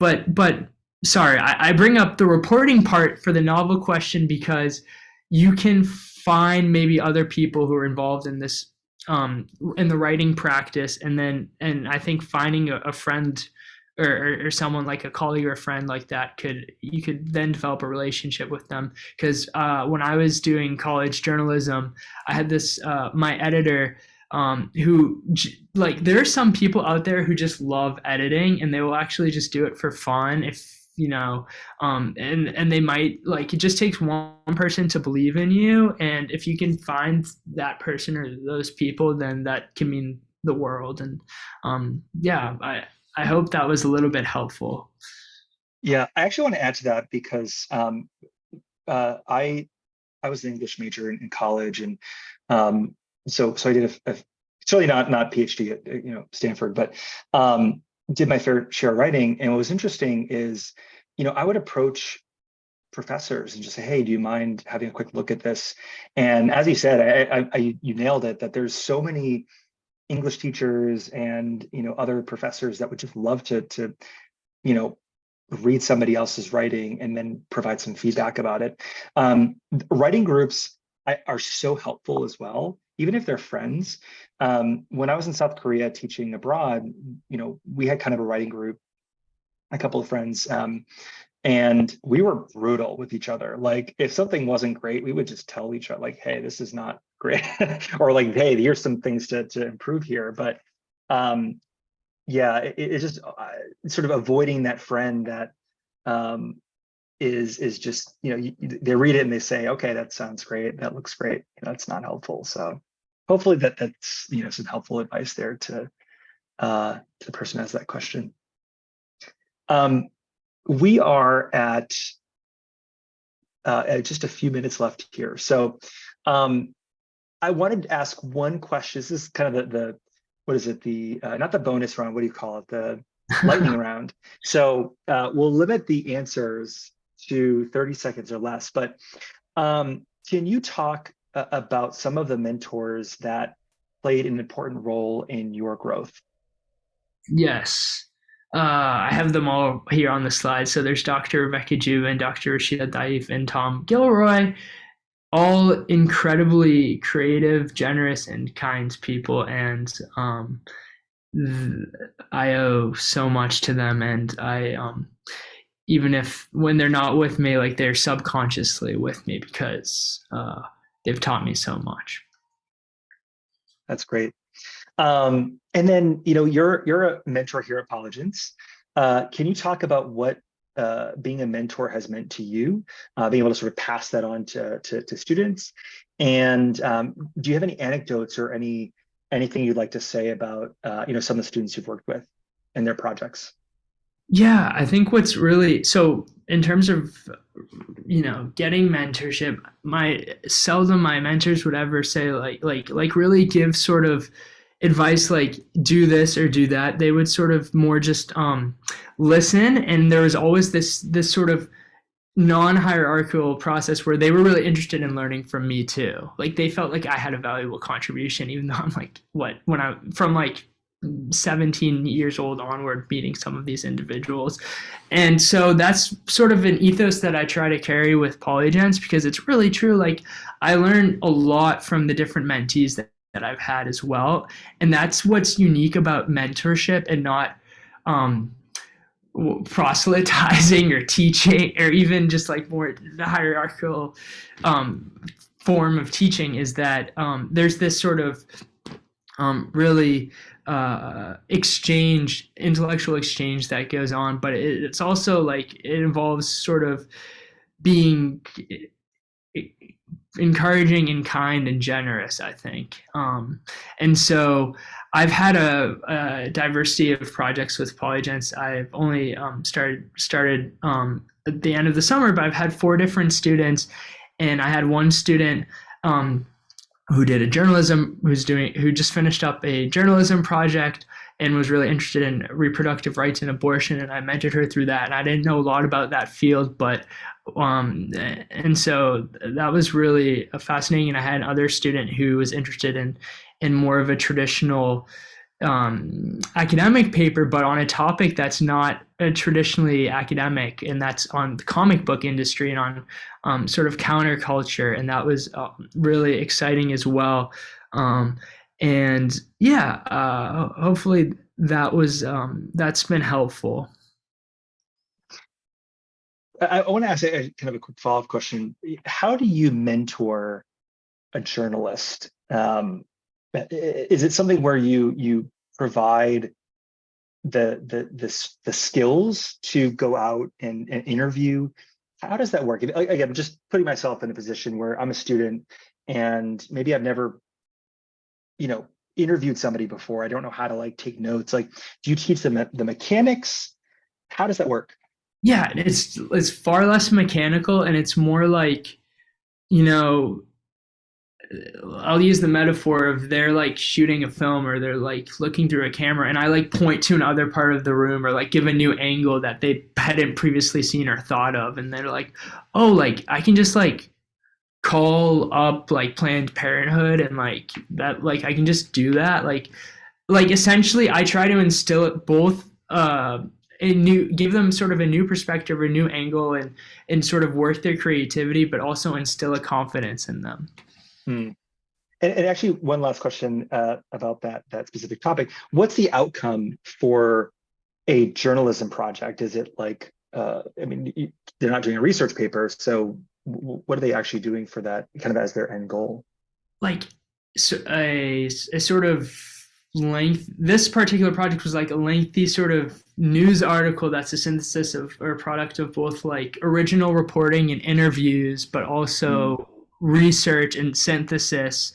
Speaker 2: but sorry, I bring up the reporting part for the novel question because you can find maybe other people who are involved in this, in the writing practice. And I think finding a friend or someone like a colleague or a friend like that you could then develop a relationship with them. Because when I was doing college journalism, I had this my editor who, like, there are some people out there who just love editing and they will actually just do it for fun, if you know, and they might, like, it just takes one person to believe in you, and if you can find that person or those people, then that can mean the world. And yeah, I hope that was a little bit helpful.
Speaker 1: Yeah, I actually want to add to that because I was an English major in college, and so I did certainly not PhD at Stanford, but did my fair share of writing. And what was interesting is, I would approach professors and just say, hey, do you mind having a quick look at this? And as you said, you nailed it, that there's so many English teachers and other professors that would just love to read somebody else's writing and then provide some feedback about it. Writing groups are so helpful as well, even if they're friends. When I was in South Korea teaching abroad, we had kind of a writing group, a couple of friends, and we were brutal with each other. Like, if something wasn't great, we would just tell each other, like, hey, this is not great, or like, hey, here's some things to improve here. But yeah, it's just sort of avoiding that friend that is just, they read it and they say, okay, that sounds great, that looks great. That's not helpful. So hopefully that's some helpful advice there to the person who has that question. We are at just a few minutes left here. So I wanted to ask one question. This is kind of the what is it? The not the bonus round. What do you call it? The lightning round. So we'll limit the answers to 30 seconds or less. But can you talk about some of the mentors that played an important role in your growth?
Speaker 2: Yes. I have them all here on the slide. So there's Dr. Rebecca Juven, Dr. Rashida Daif, and Tom Gilroy, all incredibly creative, generous, and kind people. And I owe so much to them. And I, even if when they're not with me, like, they're subconsciously with me because they've taught me so much.
Speaker 1: That's great. And then, you're a mentor here at Polygence. Can you talk about what being a mentor has meant to you, being able to sort of pass that on to students? And do you have any anecdotes or anything you'd like to say about, some of the students you've worked with and their projects?
Speaker 2: Yeah, I think what's really, so in terms of, getting mentorship, seldom my mentors would ever say like really give sort of advice like do this or do that. They would sort of more just listen, and there was always this sort of non-hierarchical process where they were really interested in learning from me too. Like, they felt like I had a valuable contribution, even though I'm like, when I'm from like 17 years old onward meeting some of these individuals. And so that's sort of an ethos that I try to carry with Polygence, because it's really true. Like, I learned a lot from the different mentees that I've had as well. And that's what's unique about mentorship, and not proselytizing or teaching, or even just like more the hierarchical form of teaching, is that there's this sort of really intellectual exchange that goes on, but it's also like, it involves sort of being encouraging and kind and generous, I think. And so I've had a diversity of projects with Polygence. I've only started at the end of the summer, but I've had 4 different students, and I had one student who did a journalism, who just finished up a journalism project and was really interested in reproductive rights and abortion, and I mentored her through that. And I didn't know a lot about that field, but and so that was really fascinating. And I had another student who was interested in more of a traditional academic paper, but on a topic that's not traditionally academic, and that's on the comic book industry and on sort of counterculture, and that was really exciting as well. And yeah, hopefully that's been helpful.
Speaker 1: I want to ask a kind of a quick follow-up question. How do you mentor a journalist? Is it something where you provide the skills to go out and interview? How does that work? Again, I'm just putting myself in a position where I'm a student and maybe I've never, interviewed somebody before. I don't know how to like take notes. Like, do you teach them the mechanics? How does that work?
Speaker 2: Yeah, it's far less mechanical, and it's more like, I'll use the metaphor of they're like shooting a film, or they're like looking through a camera, and I like point to another part of the room, or like give a new angle that they hadn't previously seen or thought of, and they're like, oh, like I can just like call up like Planned Parenthood, and like that, like I can just do that, like essentially I try to instill it both give them sort of a new perspective, a new angle, and sort of work their creativity, but also instill a confidence in them.
Speaker 1: Hmm. And actually, one last question about that specific topic. What's the outcome for a journalism project? Is it like, they're not doing a research paper, so what are they actually doing for that kind of as their end goal?
Speaker 2: Like so a sort of this particular project was like a lengthy sort of news article that's a synthesis of, or a product of both like original reporting and interviews, but also research and synthesis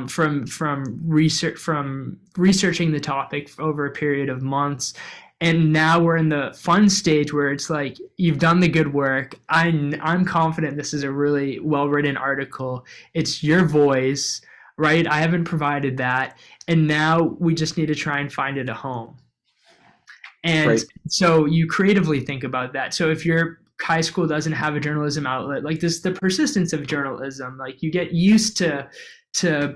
Speaker 2: from researching the topic over a period of months. And now we're in the fun stage where it's like, you've done the good work. I'm confident this is a really well-written article. It's your voice, right? I haven't provided that. And now we just need to try and find it a home. And
Speaker 1: Right.
Speaker 2: So you creatively think about that. So if your high school doesn't have a journalism outlet, like this, the persistence of journalism, like you get used to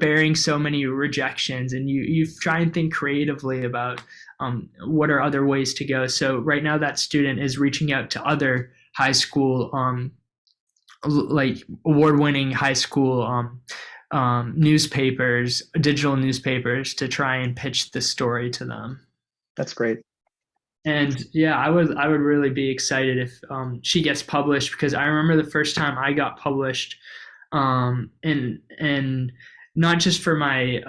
Speaker 2: bearing so many rejections, and you try and think creatively about what are other ways to go. So right now that student is reaching out to other high school, like award-winning high school newspapers, digital newspapers, to try and pitch the story to them.
Speaker 1: That's great.
Speaker 2: And yeah, I would really be excited if she gets published, because I remember the first time I got published, and not just for my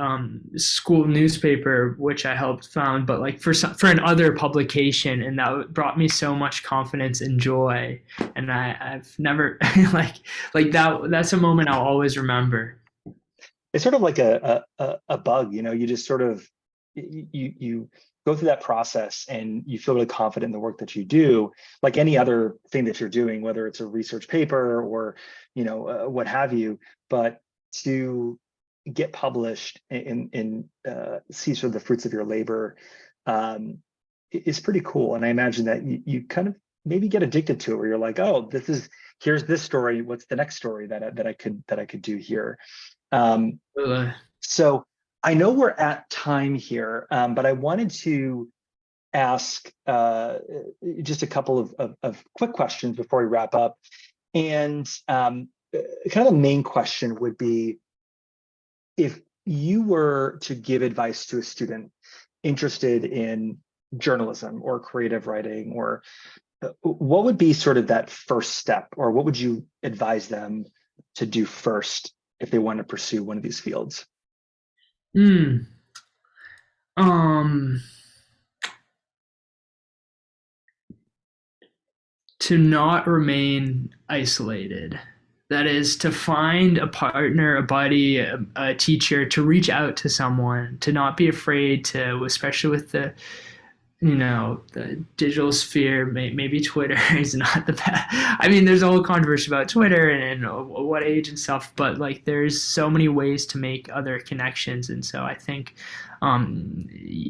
Speaker 2: school newspaper, which I helped found, but like for an other publication, and that brought me so much confidence and joy. And I've never like that. That's a moment I'll always remember.
Speaker 1: It's sort of like a bug, you just sort of you go through that process and you feel really confident in the work that you do, like any other thing that you're doing, whether it's a research paper or what have you. But to get published and see sort of the fruits of your labor is pretty cool. And I imagine that you kind of maybe get addicted to it, where you're like, oh, here's this story. What's the next story that I could do here? So I know we're at time here, but I wanted to ask just a couple of quick questions before we wrap up. And kind of the main question would be, if you were to give advice to a student interested in journalism or creative writing, or what would be sort of that first step, or what would you advise them to do first if they want to pursue one of these fields?
Speaker 2: To not remain isolated. That is to find a partner, a buddy, a teacher, to reach out to someone, to not be afraid to, especially with the, the digital sphere. Maybe Twitter is not the best. I mean, there's a whole controversy about Twitter and what age and stuff, but like there's so many ways to make other connections. And so I think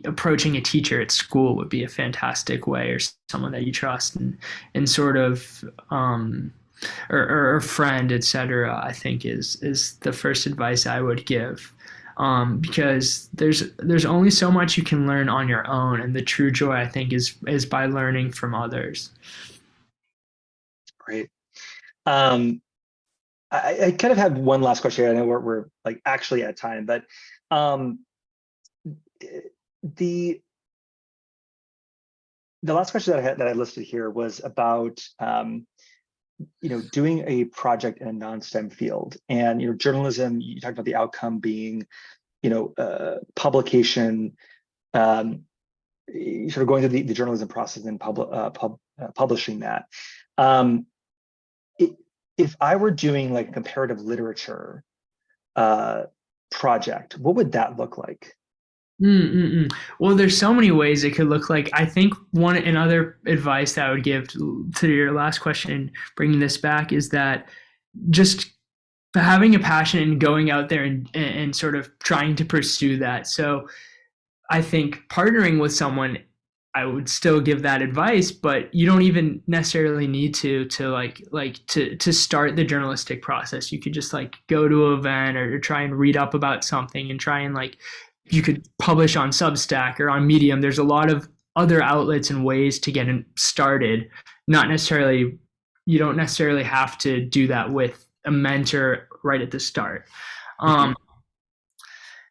Speaker 2: approaching a teacher at school would be a fantastic way, or someone that you trust, and sort of or a friend, etc. I think is the first advice I would give, because there's only so much you can learn on your own, and the true joy, I think, is by learning from others.
Speaker 1: Great. I kind of have one last question. I know we're like actually at time, but the last question that I listed here was about doing a project in a non-STEM field, and journalism. You talked about the outcome being publication, sort of going through the journalism process and publishing that. If I were doing like a comparative literature project, what would that look like?
Speaker 2: Well, there's so many ways it could look like. I think another advice that I would give to your last question, bringing this back, is that just having a passion and going out there and sort of trying to pursue that. So I think partnering with someone, I would still give that advice, but you don't even necessarily need to start the journalistic process. You could just like go to an event or try and read up about something and try and you could publish on Substack or on Medium. There's a lot of other outlets and ways to get started. You don't necessarily have to do that with a mentor right at the start.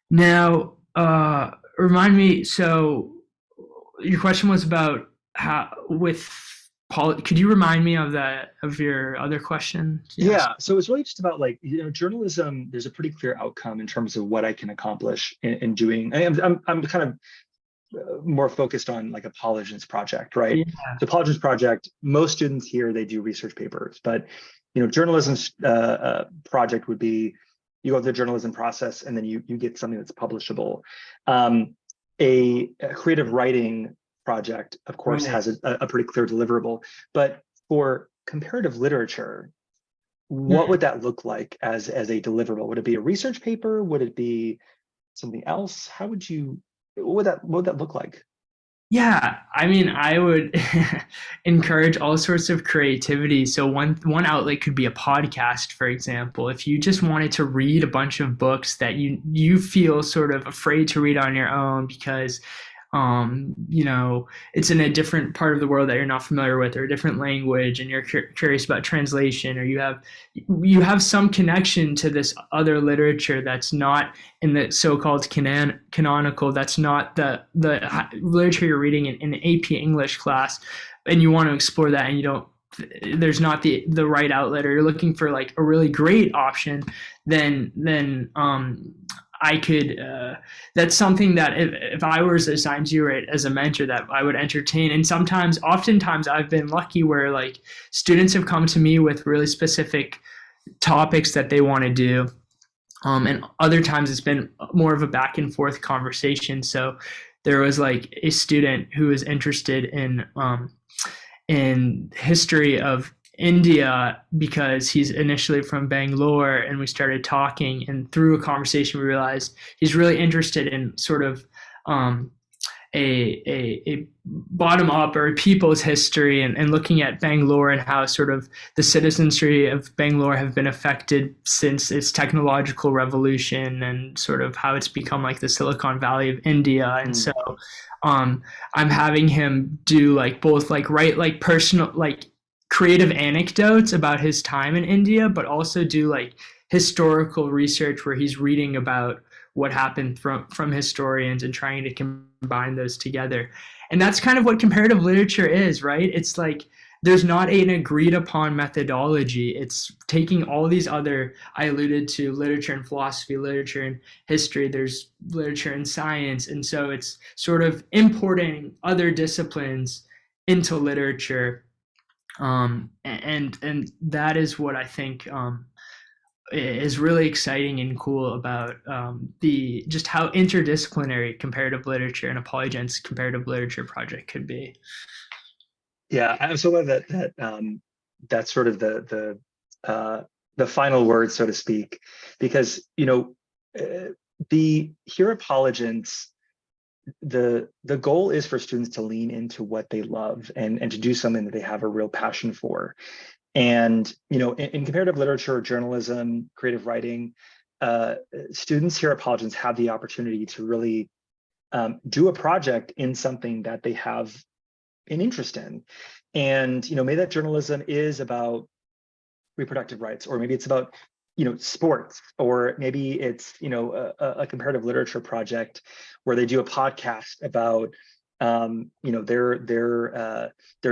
Speaker 2: Now, remind me, so your question was about could you remind me of your other question?
Speaker 1: Yes. Yeah, so it's really just about journalism. There's a pretty clear outcome in terms of what I can accomplish in doing. I'm kind of more focused on like a Polygence project, right? Yeah. So Polygence project, most students here, they do research papers, but journalism's project would be you go through the journalism process and then you get something that's publishable. A creative writing project, of course, has a pretty clear deliverable. But for comparative literature, what would that look like as a deliverable? Would it be a research paper? Would it be something else? What would that look like?
Speaker 2: Yeah, I mean, I would encourage all sorts of creativity. So one outlet could be a podcast, for example. If you just wanted to read a bunch of books that you feel sort of afraid to read on your own because it's in a different part of the world that you're not familiar with, or a different language, and you're curious about translation, or you have some connection to this other literature that's not in the so-called canonical, that's not the literature you're reading in an AP English class, and you want to explore that, and there's not the right outlet, or you're looking for like a really great option, then I could, that's something that if I was assigned to you as a mentor, that I would entertain. And oftentimes I've been lucky where like students have come to me with really specific topics that they want to do. And other times it's been more of a back and forth conversation. So there was like a student who was interested in history of India because he's initially from Bangalore, and we started talking, and through a conversation we realized he's really interested in sort of a bottom up or people's history, and looking at Bangalore and how sort of the citizenry of Bangalore have been affected since its technological revolution, and sort of how it's become like the Silicon Valley of India. And so I'm having him do like both like write like personal like creative anecdotes about his time in India, but also do like historical research where he's reading about what happened from historians and trying to combine those together. And that's kind of what comparative literature is, right? It's like there's not an agreed upon methodology. It's taking all these other, I alluded to literature and philosophy, literature and history, there's literature and science. And so it's sort of importing other disciplines into literature. And that is what I think is really exciting and cool about the just how interdisciplinary comparative literature and a Polygence comparative literature project could be.
Speaker 1: Yeah, I'm so glad that's sort of the final word, so to speak, because the here at Polygence, the goal is for students to lean into what they love and to do something that they have a real passion for. And in comparative literature, journalism, creative writing, students here at Polygence have the opportunity to really do a project in something that they have an interest in. And maybe that journalism is about reproductive rights, or maybe it's about sports, or maybe it's a comparative literature project where they do a podcast about their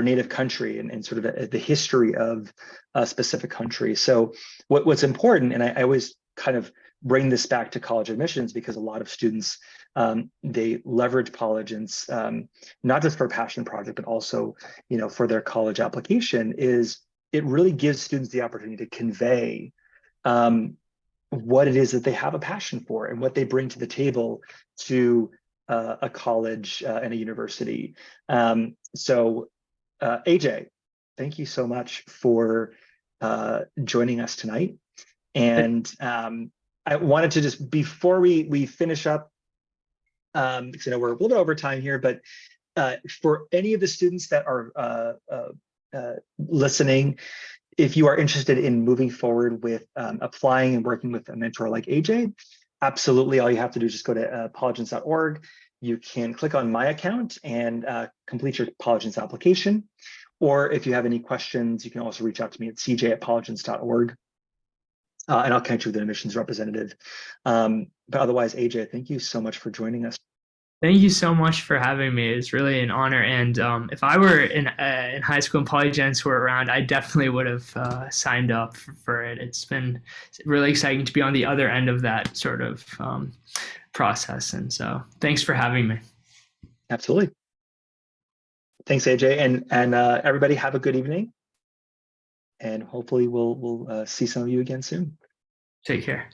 Speaker 1: native country and sort of the history of a specific country. So what's important, and I always kind of bring this back to college admissions, because a lot of students they leverage Polygence not just for a passion project, but also for their college application, is it really gives students the opportunity to convey what it is that they have a passion for and what they bring to the table to a college and a university. So AJ, thank you so much for joining us tonight. And I wanted to just, before we finish up, because I know we're a little bit over time here, but for any of the students that are listening, if you are interested in moving forward with applying and working with a mentor like AJ, absolutely. All you have to do is just go to polygence.org. You can click on My Account and complete your Polygence application. Or if you have any questions, you can also reach out to me at cj@polygence.org. And I'll connect you with an admissions representative. But otherwise, AJ, thank you so much for joining us.
Speaker 2: Thank you so much for having me. It's really an honor. And if I were in high school and Polygence were around, I definitely would have signed up for it. It's been really exciting to be on the other end of that sort of process. And so thanks for having me.
Speaker 1: Absolutely. Thanks, AJ. And everybody have a good evening. And hopefully we'll see some of you again soon.
Speaker 2: Take care.